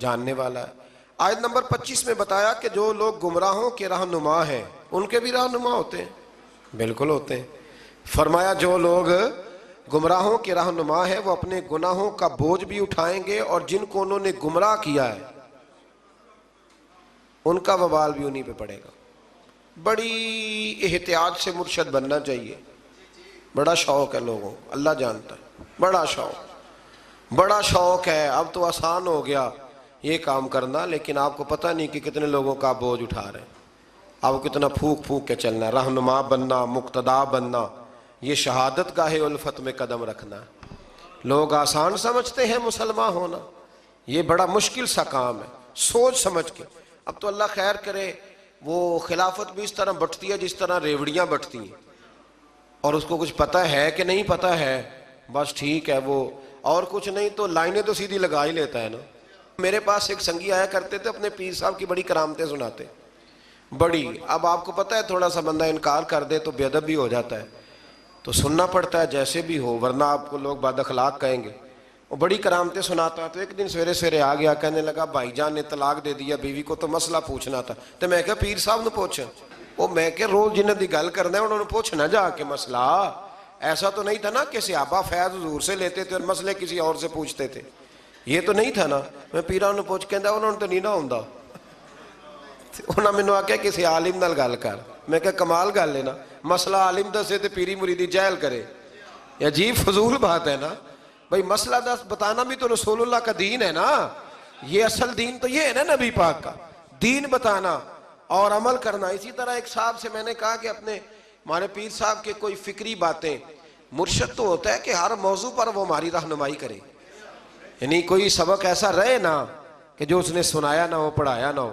جاننے والا ہے۔ آیت نمبر 25 میں بتایا کہ جو لوگ گمراہوں کے رہنما ہیں ان کے بھی رہنما ہوتے ہیں، بالکل ہوتے ہیں۔ فرمایا جو لوگ گمراہوں کے رہنما ہے وہ اپنے گناہوں کا بوجھ بھی اٹھائیں گے، اور جن کو انہوں نے گمراہ کیا ہے ان کا وبال بھی انہی پہ پڑے گا۔ بڑی احتیاط سے مرشد بننا چاہیے۔ بڑا شوق ہے لوگوں، اللہ جانتا ہے، بڑا شوق ہے۔ اب تو آسان ہو گیا یہ کام کرنا، لیکن آپ کو پتہ نہیں کہ کتنے لوگوں کا بوجھ اٹھا رہے ہیں۔ آپ کو کتنا پھونک کے چلنا ہے، رہنما بننا، مقتدا بننا، یہ شہادت گاہ الفت میں قدم رکھنا ہے۔ لوگ آسان سمجھتے ہیں مسلمان ہونا، یہ بڑا مشکل سا کام ہے، سوچ سمجھ کے۔ اب تو اللہ خیر کرے، وہ خلافت بھی اس طرح بٹتی ہے جس طرح ریوڑیاں بٹتی ہیں، اور اس کو کچھ پتہ ہے کہ نہیں پتہ ہے، بس ٹھیک ہے وہ، اور کچھ نہیں تو لائنیں تو سیدھی لگا ہی لیتا ہے نا۔ میرے پاس ایک سنگی آیا کرتے تھے، اپنے پیر صاحب کی بڑی کرامتیں سناتے، بڑی۔ اب آپ کو پتہ ہے تھوڑا سا بندہ انکار کر دے تو بے ادب بھی ہو جاتا ہے، تو سننا پڑتا ہے جیسے بھی ہو، ورنہ آپ کو لوگ بد اخلاق کہیں گے۔ وہ بڑی کرامتیں سناتا ہے، تو ایک دن سویرے سویرے آ گیا، کہنے لگا بھائی جان نے طلاق دے دیا بیوی کو، تو مسئلہ پوچھنا تھا۔ تو میں کہا پیر صاحب نے پوچھا، وہ میں کہ روز جنہیں دی گل کرنا ہے انہوں نے پوچھنا جا کے مسئلہ۔ ایسا تو نہیں تھا نا کہ صحابہ فیض حضور سے لیتے تھے اور مسئلے کسی اور سے پوچھتے تھے، یہ تو نہیں تھا نا۔ میں پیران نے پوچھ کہندا انہوں نے تو نہیں نہ ہوندا، انہاں مینوں آکھیا کسی عالم نال گل کر۔ میں کہا کمال گل ہے نا، مسئلہ عالم دسے تے پیری مریدی جہل کرے، یہ عجیب فضول بات ہے نا۔ بھئی مسئلہ دس بتانا بھی تو رسول اللہ کا دین ہے نا، یہ اصل دین تو یہ ہے نا نبی پاک کا دین، بتانا اور عمل کرنا۔ اسی طرح ایک صاحب سے میں نے کہا کہ اپنے ہمارے پیر صاحب کے کوئی فکری باتیں، مرشد تو ہوتا ہے کہ ہر موضوع پر وہ ہماری رہنمائی کرے، یعنی کوئی سبق ایسا رہے نا کہ جو اس نے سنایا نہ ہو، پڑھایا نہ ہو۔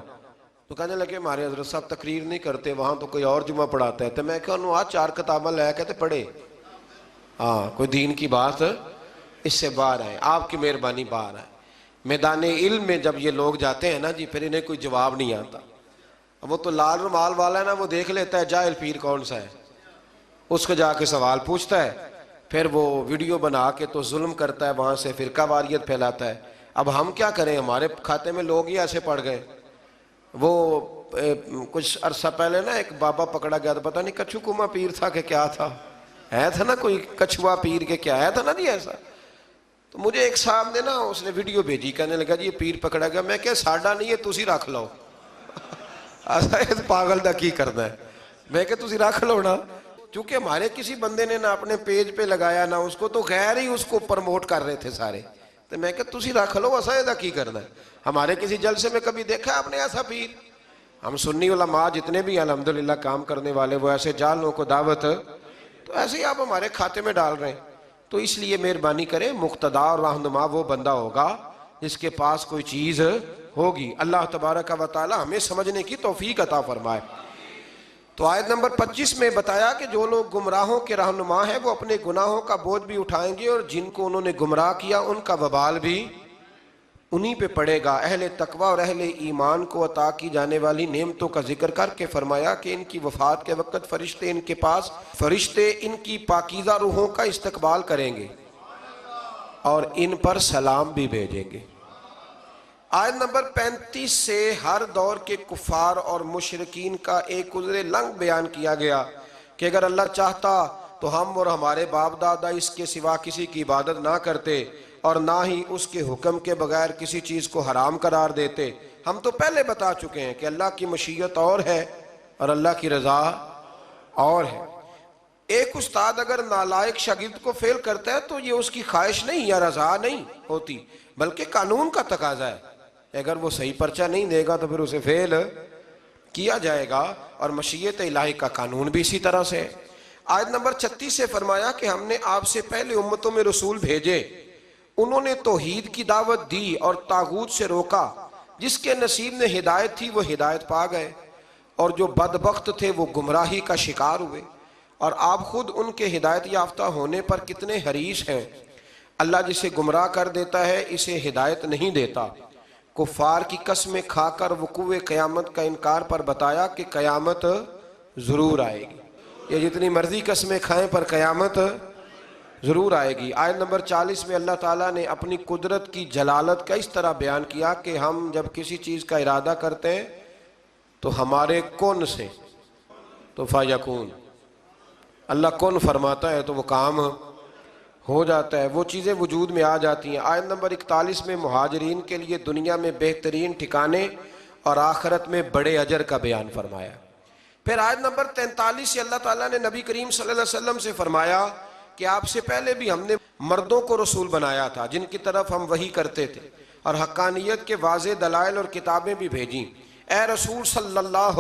تو کہنے لگے ہمارے حضرت صاحب تقریر نہیں کرتے، وہاں تو کوئی اور جمعہ پڑھاتا ہے۔ تو میں کہا انہوں آج 4 کتابیں لے کہتے پڑھے، ہاں کوئی دین کی بات اس سے باہر ہے، آپ کی مہربانی باہر ہے۔ میدان علم میں جب یہ لوگ جاتے ہیں نا جی، پھر انہیں کوئی جواب نہیں آتا۔ وہ تو لال رومال والا ہے نا، وہ دیکھ لیتا ہے جاہل پیر کون سا ہے، اس کو جا کے سوال پوچھتا ہے، پھر وہ ویڈیو بنا کے تو ظلم کرتا ہے، وہاں سے فرقہ واریت پھیلاتا ہے۔ اب ہم کیا کریں، ہمارے کھاتے میں لوگ ہی ایسے پڑ گئے۔ وہ کچھ عرصہ پہلے نا ایک بابا پکڑا گیا، تو پتہ نہیں کچھو کما پیر تھا کہ کیا تھا، ہے تھا نا کوئی کچھوا پیر کے کیا ہے تھا نا جی ایسا۔ تو مجھے ایک صاحب نے نا اس نے ویڈیو بھیجی، کہنے لگا جی یہ پیر پکڑا گیا۔ میں کہ ساڈا نہیں ہے، تسی رکھ لو۔ ایسا ہے پاگل دا کی کرنا ہے، میں کہ تسی رکھ لو نا، چونکہ ہمارے کسی بندے نے نہ اپنے پیج پہ لگایا نہ اس کو، تو غیر ہی اس کو پروموٹ کر رہے تھے سارے۔ تو میں کہ تسی رکھ لو، ایسا ہے دا کی کرنا ہے۔ ہمارے کسی جلسے میں کبھی دیکھا ہے آپ نے ایسا پیر؟ ہم سنی علماء جتنے بھی الحمدللہ کام کرنے والے، وہ ایسے جالوں کو دعوت، تو ایسے ہی آپ ہمارے کھاتے میں ڈال رہے ہیں۔ تو اس لیے مہربانی کریں، مقتدا اور رہنما وہ بندہ ہوگا جس کے پاس کوئی چیز ہوگی۔ اللہ تبارک و تعالی ہمیں سمجھنے کی توفیق عطا فرمائے۔ تو آیت نمبر 25 میں بتایا کہ جو لوگ گمراہوں کے رہنما ہیں وہ اپنے گناہوں کا بوجھ بھی اٹھائیں گے، اور جن کو انہوں نے گمراہ کیا ان کا وبال بھی انہی پہ پڑے گا۔ اہل تقوی اور اہل ایمان کو عطا کی جانے والی نعمتوں کا ذکر کر کے فرمایا کہ ان کی وفات کے وقت فرشتے ان کی پاکیزہ روحوں کا استقبال کریں گے اور ان پر سلام بھی بھیجیں گے۔ آیت نمبر 35 سے ہر دور کے کفار اور مشرکین کا ایک عذر لنگ بیان کیا گیا کہ اگر اللہ چاہتا تو ہم اور ہمارے باپ دادا اس کے سوا کسی کی عبادت نہ کرتے، اور نہ ہی اس کے حکم کے بغیر کسی چیز کو حرام قرار دیتے۔ ہم تو پہلے بتا چکے ہیں کہ اللہ کی مشیت اور ہے اور اللہ کی رضا اور ہے۔ ایک استاد اگر نالائق شاگرد کو فیل کرتا ہے تو یہ اس کی خواہش نہیں یا رضا نہیں ہوتی، بلکہ قانون کا تقاضا ہے۔ اگر وہ صحیح پرچہ نہیں دے گا تو پھر اسے فیل کیا جائے گا، اور مشیت الہی کا قانون بھی اسی طرح سے ہے۔ آیت نمبر 36 سے فرمایا کہ ہم نے آپ سے پہلے امتوں میں رسول بھیجے، انہوں نے توحید کی دعوت دی اور طاغوت سے روکا۔ جس کے نصیب میں ہدایت تھی وہ ہدایت پا گئے، اور جو بدبخت تھے وہ گمراہی کا شکار ہوئے۔ اور آپ خود ان کے ہدایت یافتہ ہونے پر کتنے حریص ہیں۔ اللہ جسے گمراہ کر دیتا ہے اسے ہدایت نہیں دیتا۔ کفار کی قسمیں کھا کر وقوع قیامت کا انکار پر بتایا کہ قیامت ضرور آئے گی۔ یہ جتنی مرضی قسمیں کھائیں پر قیامت ضرور آئے گی۔ آیت نمبر 40 میں اللہ تعالیٰ نے اپنی قدرت کی جلالت کا اس طرح بیان کیا کہ ہم جب کسی چیز کا ارادہ کرتے ہیں تو ہمارے کن سے تو فیکون، اللہ کن فرماتا ہے تو وہ کام ہو جاتا ہے، وہ چیزیں وجود میں آ جاتی ہیں۔ آیت نمبر 41 میں مہاجرین کے لیے دنیا میں بہترین ٹھکانے اور آخرت میں بڑے اجر کا بیان فرمایا۔ پھر آیت نمبر 43 سے اللہ تعالیٰ نے نبی کریم صلی اللہ علیہ وسلم سے فرمایا کہ آپ سے پہلے بھی ہم نے مردوں کو رسول بنایا تھا جن کی طرف ہم وحی کرتے تھے، اور حقانیت کے واضح دلائل اور کتابیں بھی بھیجیں۔ اے رسول صلی اللہ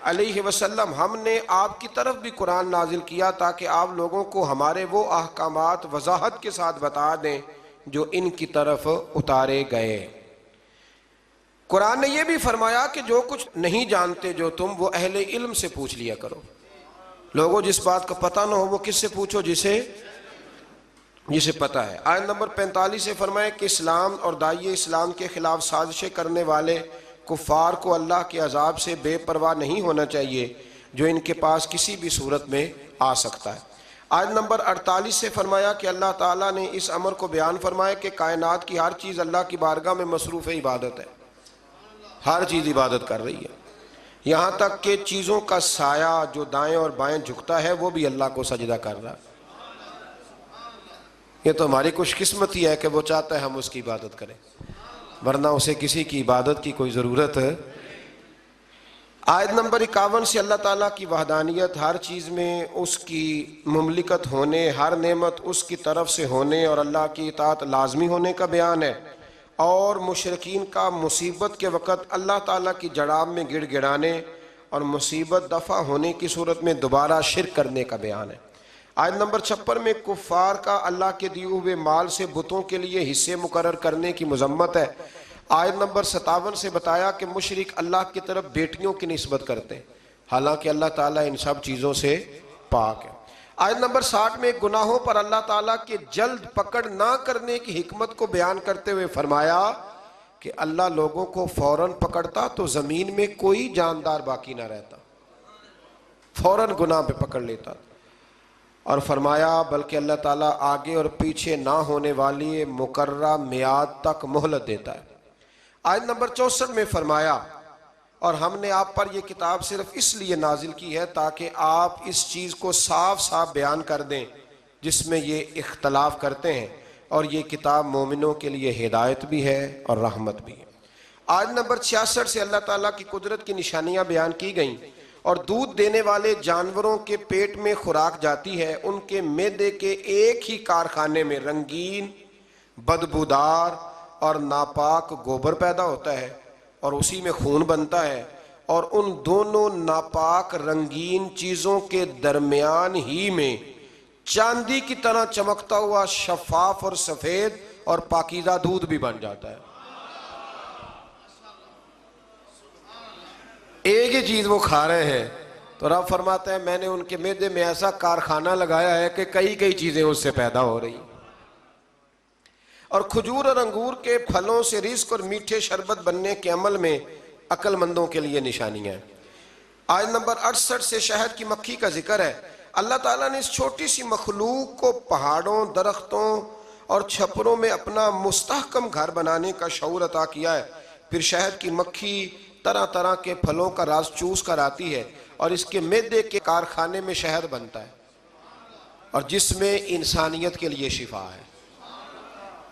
علیہ وسلم، ہم نے آپ کی طرف بھی قرآن نازل کیا تاکہ آپ لوگوں کو ہمارے وہ احکامات وضاحت کے ساتھ بتا دیں جو ان کی طرف اتارے گئے۔ قرآن نے یہ بھی فرمایا کہ جو کچھ نہیں جانتے جو تم، وہ اہل علم سے پوچھ لیا کرو۔ لوگوں جس بات کا پتہ نہ ہو وہ کس سے پوچھو؟ جسے پتہ ہے۔ آیت نمبر 45 سے فرمایا کہ اسلام اور داعی اسلام کے خلاف سازشیں کرنے والے کفار کو اللہ کے عذاب سے بے پرواہ نہیں ہونا چاہیے جو ان کے پاس کسی بھی صورت میں آ سکتا ہے۔ آیت نمبر 48 سے فرمایا کہ اللہ تعالیٰ نے اس امر کو بیان فرمایا کہ کائنات کی ہر چیز اللہ کی بارگاہ میں مصروف عبادت ہے، ہر چیز عبادت کر رہی ہے، یہاں تک کہ چیزوں کا سایہ جو دائیں اور بائیں جھکتا ہے وہ بھی اللہ کو سجدہ کر رہا ہے۔ یہ تو ہماری خوش قسمتی ہے کہ وہ چاہتا ہے ہم اس کی عبادت کریں، ورنہ اسے کسی کی عبادت کی کوئی ضرورت ہے۔ آیت نمبر 51 سے اللہ تعالیٰ کی وحدانیت، ہر چیز میں اس کی مملکت ہونے، ہر نعمت اس کی طرف سے ہونے اور اللہ کی اطاعت لازمی ہونے کا بیان ہے، اور مشرکین کا مصیبت کے وقت اللہ تعالیٰ کی جڑاب میں گڑ گڑانے اور مصیبت دفع ہونے کی صورت میں دوبارہ شرک کرنے کا بیان ہے۔ آیت نمبر 56 میں کفار کا اللہ کے دیے ہوئے مال سے بتوں کے لیے حصے مقرر کرنے کی مذمت ہے۔ آیت نمبر 57 سے بتایا کہ مشرک اللہ کی طرف بیٹیوں کی نسبت کرتے ہیں، حالانکہ اللہ تعالیٰ ان سب چیزوں سے پاک ہے۔ آیت نمبر 60 میں گناہوں پر اللہ تعالیٰ کے جلد پکڑ نہ کرنے کی حکمت کو بیان کرتے ہوئے فرمایا کہ اللہ لوگوں کو فوراً پکڑتا تو زمین میں کوئی جاندار باقی نہ رہتا، فوراً گناہ پہ پکڑ لیتا، اور فرمایا بلکہ اللہ تعالیٰ آگے اور پیچھے نہ ہونے والی مقررہ میعاد تک مہلت دیتا ہے۔ آیت نمبر 64 میں فرمایا اور ہم نے آپ پر یہ کتاب صرف اس لیے نازل کی ہے تاکہ آپ اس چیز کو صاف صاف بیان کر دیں جس میں یہ اختلاف کرتے ہیں، اور یہ کتاب مومنوں کے لیے ہدایت بھی ہے اور رحمت بھی ہے۔ آیت نمبر 66 سے اللہ تعالیٰ کی قدرت کی نشانیاں بیان کی گئیں، اور دودھ دینے والے جانوروں کے پیٹ میں خوراک جاتی ہے، ان کے معدے کے ایک ہی کارخانے میں رنگین، بدبودار اور ناپاک گوبر پیدا ہوتا ہے، اور اسی میں خون بنتا ہے، اور ان دونوں ناپاک رنگین چیزوں کے درمیان ہی میں چاندی کی طرح چمکتا ہوا شفاف اور سفید اور پاکیزہ دودھ بھی بن جاتا ہے۔ ایک ہی چیز وہ کھا رہے ہیں، تو رب فرماتا ہے میں نے ان کے معدے میں ایسا کارخانہ لگایا ہے کہ کئی چیزیں اس سے پیدا ہو رہی ہیں۔ اور کھجور اور انگور کے پھلوں سے رزق اور میٹھے شربت بننے کے عمل میں عقل مندوں کے لیے نشانیاں ہیں۔ آیت نمبر 68 سے شہد کی مکھی کا ذکر ہے۔ اللہ تعالیٰ نے اس چھوٹی سی مخلوق کو پہاڑوں، درختوں اور چھپروں میں اپنا مستحکم گھر بنانے کا شعور عطا کیا ہے۔ پھر شہد کی مکھی طرح طرح کے پھلوں کا رس چوس کر آتی ہے، اور اس کے معدے کے کارخانے میں شہد بنتا ہے، اور جس میں انسانیت کے لیے شفا ہے۔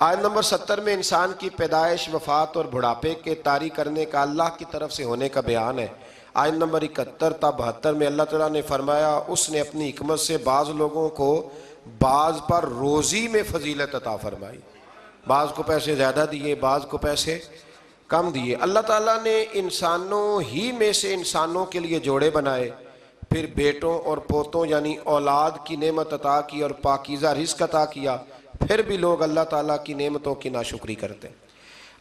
آیت نمبر 70 میں انسان کی پیدائش، وفات اور بڑھاپے کے طاری کرنے کا اللہ کی طرف سے ہونے کا بیان ہے۔ آیت نمبر 71 تا 72 میں اللہ تعالیٰ نے فرمایا اس نے اپنی حکمت سے بعض لوگوں کو بعض پر روزی میں فضیلت عطا فرمائی، بعض کو پیسے زیادہ دیے، بعض کو پیسے کم دیے۔ اللہ تعالیٰ نے انسانوں ہی میں سے انسانوں کے لیے جوڑے بنائے، پھر بیٹوں اور پوتوں یعنی اولاد کی نعمت عطا کی اور پاکیزہ رزق عطا کیا، پھر بھی لوگ اللہ تعالیٰ کی نعمتوں کی ناشکری کرتے ہیں۔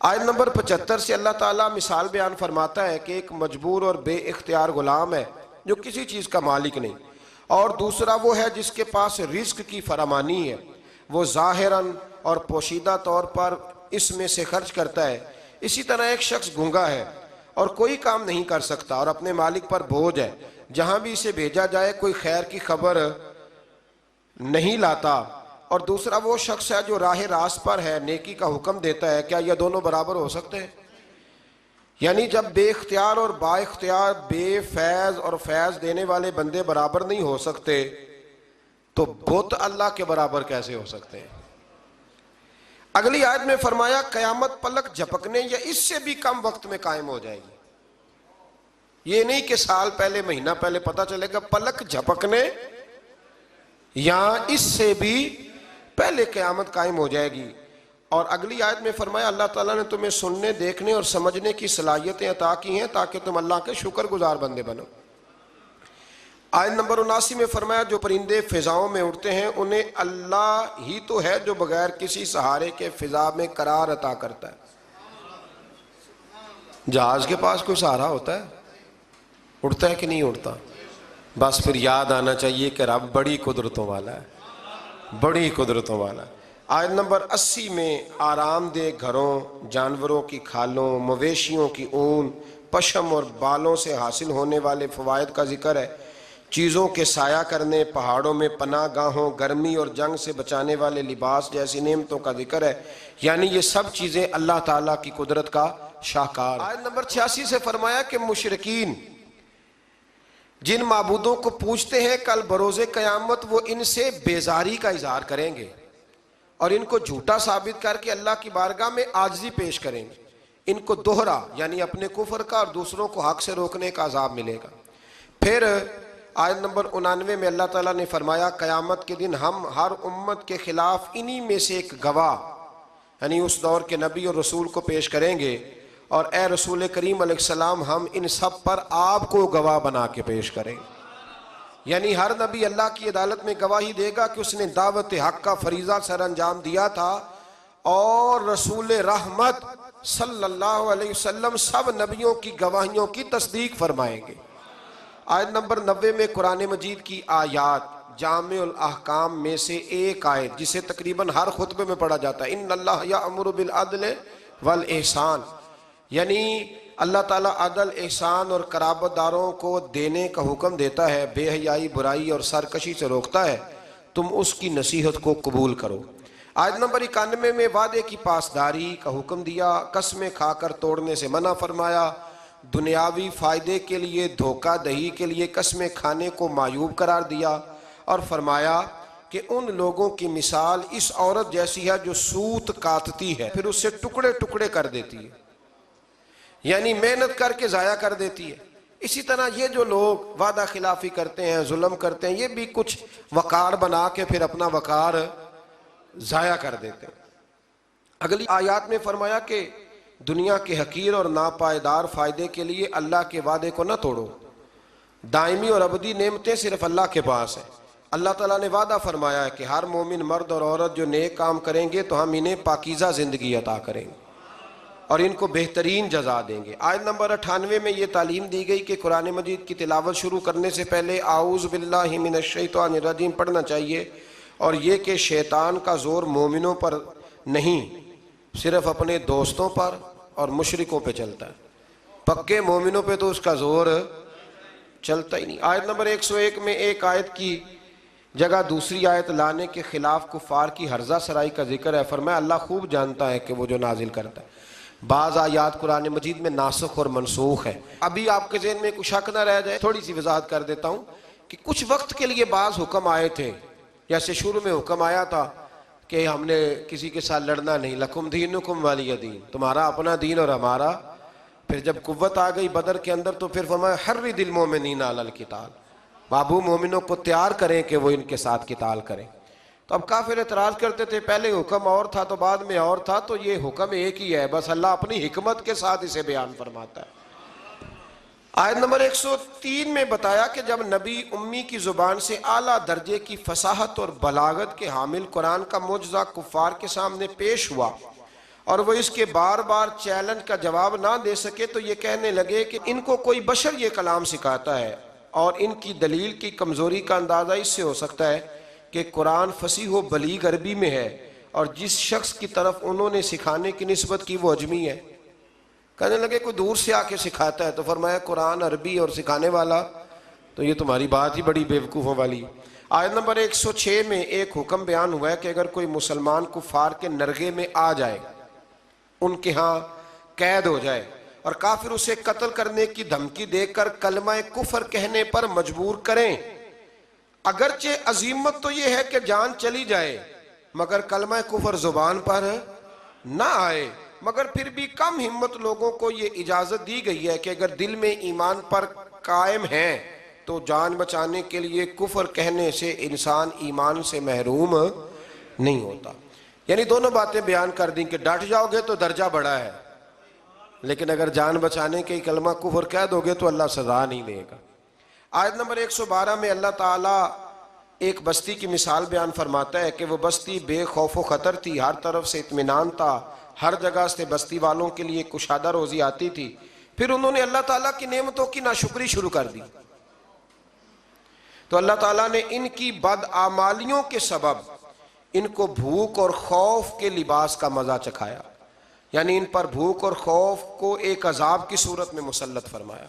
آیت نمبر 75 سے اللہ تعالیٰ مثال بیان فرماتا ہے کہ ایک مجبور اور بے اختیار غلام ہے جو کسی چیز کا مالک نہیں، اور دوسرا وہ ہے جس کے پاس رزق کی فراوانی ہے، وہ ظاہراً اور پوشیدہ طور پر اس میں سے خرچ کرتا ہے۔ اسی طرح ایک شخص گونگا ہے اور کوئی کام نہیں کر سکتا اور اپنے مالک پر بوجھ ہے، جہاں بھی اسے بھیجا جائے کوئی خیر کی خبر نہیں لاتا، اور دوسرا وہ شخص ہے جو راہ راست پر ہے، نیکی کا حکم دیتا ہے۔ کیا یہ دونوں برابر ہو سکتے ہیں؟ یعنی جب بے اختیار اور با اختیار، بے فیض اور فیض دینے والے بندے برابر نہیں ہو سکتے، تو بت اللہ کے برابر کیسے ہو سکتے ہیں؟ اگلی آیت میں فرمایا قیامت پلک جھپکنے یا اس سے بھی کم وقت میں قائم ہو جائے گی۔ یہ نہیں کہ سال پہلے مہینہ پہلے پتہ چلے گا، پلک جھپکنے یا اس سے بھی پہلے قیامت قائم ہو جائے گی۔ اور اگلی آیت میں فرمایا اللہ تعالیٰ نے تمہیں سننے، دیکھنے اور سمجھنے کی صلاحیتیں عطا کی ہیں تاکہ تم اللہ کے شکر گزار بندے بنو۔ آیت نمبر 79 میں فرمایا جو پرندے فضاؤں میں اڑتے ہیں انہیں اللہ ہی تو ہے جو بغیر کسی سہارے کے فضا میں قرار عطا کرتا ہے۔ جہاز کے پاس کوئی سہارا ہوتا ہے؟ اڑتا ہے کہ نہیں اڑتا؟ بس پھر یاد آنا چاہیے کہ رب بڑی قدرتوں والا ہے، بڑی قدرتوں والا ہے۔ آیت نمبر 80 میں آرام دہ گھروں، جانوروں کی کھالوں، مویشیوں کی اون، پشم اور بالوں سے حاصل ہونے والے فوائد کا ذکر ہے۔ چیزوں کے سایہ کرنے، پہاڑوں میں پناہ گاہوں، گرمی اور جنگ سے بچانے والے لباس جیسی نعمتوں کا ذکر ہے، یعنی یہ سب چیزیں اللہ تعالیٰ کی قدرت کا شاہکار۔ آیت نمبر 86 سے فرمایا کہ مشرکین جن معبودوں کو پوجتے ہیں کل بروز قیامت وہ ان سے بیزاری کا اظہار کریں گے اور ان کو جھوٹا ثابت کر کے اللہ کی بارگاہ میں عاجزی پیش کریں گے۔ ان کو دوہرا یعنی اپنے کفر کا اور دوسروں کو حق سے روکنے کا عذاب ملے گا۔ پھر آیت نمبر 99 میں اللہ تعالیٰ نے فرمایا قیامت کے دن ہم ہر امت کے خلاف انہی میں سے ایک گواہ یعنی اس دور کے نبی اور رسول کو پیش کریں گے، اور اے رسول کریم علیہ السلام ہم ان سب پر آپ کو گواہ بنا کے پیش کریں گے۔ یعنی ہر نبی اللہ کی عدالت میں گواہی دے گا کہ اس نے دعوت حق کا فریضہ سر انجام دیا تھا، اور رسول رحمت صلی اللہ علیہ وسلم سب نبیوں کی گواہیوں کی تصدیق فرمائیں گے۔ آیت نمبر 90 میں قرآن مجید کی آیات جامع الاحکام میں سے ایک آیت جسے تقریباً ہر خطبے میں پڑھا جاتا ہے، ان اللہ یأمر بالعدل والاحسان، یعنی اللہ تعالیٰ عدل، احسان اور قرابت داروں کو دینے کا حکم دیتا ہے، بے حیائی، برائی اور سرکشی سے روکتا ہے، تم اس کی نصیحت کو قبول کرو۔ آیت نمبر 91 میں وعدے کی پاسداری کا حکم دیا، قسمیں کھا کر توڑنے سے منع فرمایا، دنیاوی فائدے کے لیے دھوکہ دہی کے لیے قسمیں کھانے کو معیوب قرار دیا، اور فرمایا کہ ان لوگوں کی مثال اس عورت جیسی ہے جو سوت کاٹتی ہے پھر اسے ٹکڑے ٹکڑے کر دیتی ہے، یعنی محنت کر کے ضائع کر دیتی ہے۔ اسی طرح یہ جو لوگ وعدہ خلافی کرتے ہیں، ظلم کرتے ہیں، یہ بھی کچھ وقار بنا کے پھر اپنا وقار ضائع کر دیتے ہیں۔ اگلی آیات میں فرمایا کہ دنیا کے حقیر اور ناپائیدار فائدے کے لیے اللہ کے وعدے کو نہ توڑو، دائمی اور ابدی نعمتیں صرف اللہ کے پاس ہیں۔ اللہ تعالیٰ نے وعدہ فرمایا ہے کہ ہر مومن مرد اور عورت جو نیک کام کریں گے تو ہم انہیں پاکیزہ زندگی عطا کریں گے اور ان کو بہترین جزا دیں گے۔ آیت نمبر 98 میں یہ تعلیم دی گئی کہ قرآن مجید کی تلاوت شروع کرنے سے پہلے اعوذ باللہ من الشیطان الرجیم پڑھنا چاہیے، اور یہ کہ شیطان کا زور مومنوں پر نہیں، صرف اپنے دوستوں پر اور مشرکوں پہ چلتا ہے، پکے مومنوں پہ تو اس کا زور چلتا ہی نہیں۔ آیت نمبر 101 میں ایک آیت کی جگہ دوسری آیت لانے کے خلاف کفار کی ہرزہ سرائی کا ذکر ہے، فرمایا اللہ خوب جانتا ہے کہ وہ جو نازل کرتا ہے۔ بعض آیات قرآن مجید میں ناسخ اور منسوخ ہے۔ ابھی آپ کے ذہن میں کچھ شک نہ رہ جائے، تھوڑی سی وضاحت کر دیتا ہوں کہ کچھ وقت کے لیے بعض حکم آئے تھے، جیسے شروع میں حکم آیا تھا کہ ہم نے کسی کے ساتھ لڑنا نہیں، لکم دینکم ولی دین، تمہارا اپنا دین اور ہمارا۔ پھر جب قوت آ گئی بدر کے اندر تو پھر فرمایا حرد المومنین علی القتال، بابو مومنوں کو تیار کریں کہ وہ ان کے ساتھ قتال کریں۔ تو اب کافر اعتراض کرتے تھے پہلے حکم اور تھا تو بعد میں اور تھا، تو یہ حکم ایک ہی ہے، بس اللہ اپنی حکمت کے ساتھ اسے بیان فرماتا ہے۔ آیت نمبر 103 میں بتایا کہ جب نبی امی کی زبان سے اعلیٰ درجے کی فصاحت اور بلاغت کے حامل قرآن کا معجزہ کفار کے سامنے پیش ہوا اور وہ اس کے بار بار چیلنج کا جواب نہ دے سکے تو یہ کہنے لگے کہ ان کو کوئی بشر یہ کلام سکھاتا ہے، اور ان کی دلیل کی کمزوری کا اندازہ اس سے ہو سکتا ہے کہ قرآن فصیح و بلیغ عربی میں ہے اور جس شخص کی طرف انہوں نے سکھانے کی نسبت کی وہ اجمی ہے۔ کہنے لگے کوئی دور سے آ کے سکھاتا ہے، تو فرمایا قرآن عربی اور سکھانے والا، تو یہ تمہاری بات ہی بڑی بیوقوفوں والی۔ آیت نمبر 106 میں ایک حکم بیان ہوا ہے کہ اگر کوئی مسلمان کفار کے نرغے میں آ جائے، ان کے ہاں قید ہو جائے اور کافر اسے قتل کرنے کی دھمکی دے کر کلمہ کفر کہنے پر مجبور کریں، اگرچہ عظیمت تو یہ ہے کہ جان چلی جائے مگر کلمہ کفر زبان پر نہ آئے، مگر پھر بھی کم ہمت لوگوں کو یہ اجازت دی گئی ہے کہ اگر دل میں ایمان پر قائم ہیں تو جان بچانے کے لیے کفر کہنے سے انسان ایمان سے محروم نہیں ہوتا۔ یعنی دونوں باتیں بیان کر دیں کہ ڈٹ جاؤ گے تو درجہ بڑا ہے، لیکن اگر جان بچانے کے کلمہ کفر کہہ دو گے تو اللہ سزا نہیں دے گا۔ آیت نمبر 112 میں اللہ تعالیٰ ایک بستی کی مثال بیان فرماتا ہے کہ وہ بستی بے خوف و خطر تھی، ہر طرف سے اطمینان تھا، ہر جگہ سے بستی والوں کے لیے کشادہ روزی آتی تھی، پھر انہوں نے اللہ تعالیٰ کی نعمتوں کی ناشکری شروع کر دی تو اللہ تعالیٰ نے ان کی بدعمالیوں کے سبب ان کو بھوک اور خوف کے لباس کا مزہ چکھایا، یعنی ان پر بھوک اور خوف کو ایک عذاب کی صورت میں مسلط فرمایا۔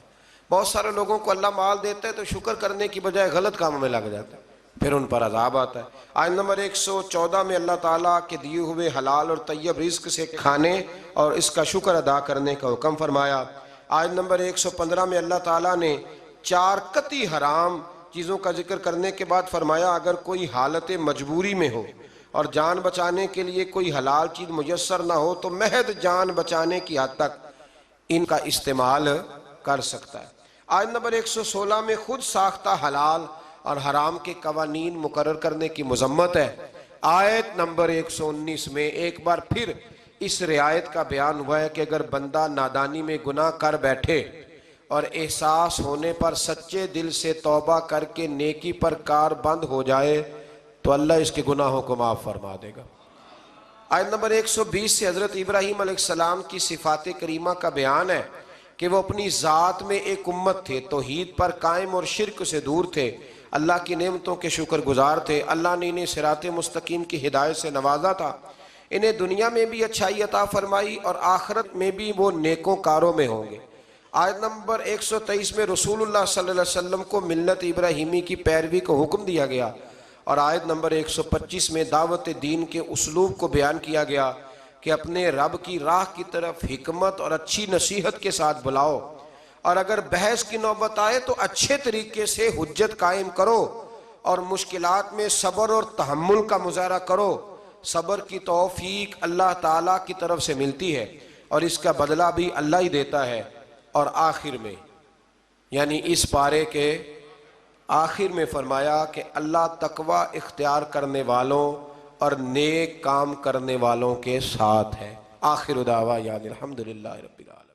بہت سارے لوگوں کو اللہ مال دیتا ہے تو شکر کرنے کی بجائے غلط کاموں میں لگ جاتا ہے، پھر ان پر عذاب آتا ہے۔ آیت نمبر 114 میں اللہ تعالیٰ کے دیے ہوئے حلال اور طیب رزق سے کھانے اور اس کا شکر ادا کرنے کا حکم فرمایا۔ آیت نمبر 115 میں اللہ تعالیٰ نے 4 قطعی حرام چیزوں کا ذکر کرنے کے بعد فرمایا اگر کوئی حالت مجبوری میں ہو اور جان بچانے کے لیے کوئی حلال چیز میسر نہ ہو تو محض جان بچانے کی حد تک ان کا استعمال کر سکتا ہے۔ آیت نمبر 116 میں خود ساختہ حلال اور حرام کے قوانین مقرر کرنے کی مذمت ہے۔ آیت نمبر 119 میں ایک بار پھر اس رعایت کا بیان ہوا ہے کہ اگر بندہ نادانی میں گناہ کر بیٹھے اور احساس ہونے پر سچے دل سے توبہ کر کے نیکی پر کار بند ہو جائے تو اللہ اس کے گناہوں کو معاف فرما دے گا۔ آیت نمبر 120 سے حضرت ابراہیم علیہ السلام کی صفات کریمہ کا بیان ہے کہ وہ اپنی ذات میں ایک امت تھے، توحید پر قائم اور شرک سے دور تھے، اللہ کی نعمتوں کے شکر گزار تھے، اللہ نے انہیں صراط مستقیم کی ہدایت سے نوازا تھا، انہیں دنیا میں بھی اچھائی عطا فرمائی اور آخرت میں بھی وہ نیکوں کاروں میں ہوں گے۔ آیت نمبر 123 میں رسول اللہ صلی اللہ علیہ وسلم کو ملت ابراہیمی کی پیروی کو حکم دیا گیا، اور آیت نمبر 125 میں دعوت دین کے اسلوب کو بیان کیا گیا کہ اپنے رب کی راہ کی طرف حکمت اور اچھی نصیحت کے ساتھ بلاؤ، اور اگر بحث کی نوبت آئے تو اچھے طریقے سے حجت قائم کرو اور مشکلات میں صبر اور تحمل کا مظاہرہ کرو۔ صبر کی توفیق اللہ تعالیٰ کی طرف سے ملتی ہے اور اس کا بدلہ بھی اللہ ہی دیتا ہے۔ اور آخر میں یعنی اس پارے کے آخر میں فرمایا کہ اللہ تقوی اختیار کرنے والوں اور نیک کام کرنے والوں کے ساتھ ہے۔ آخر دعوانا الحمدللہ رب العالمین۔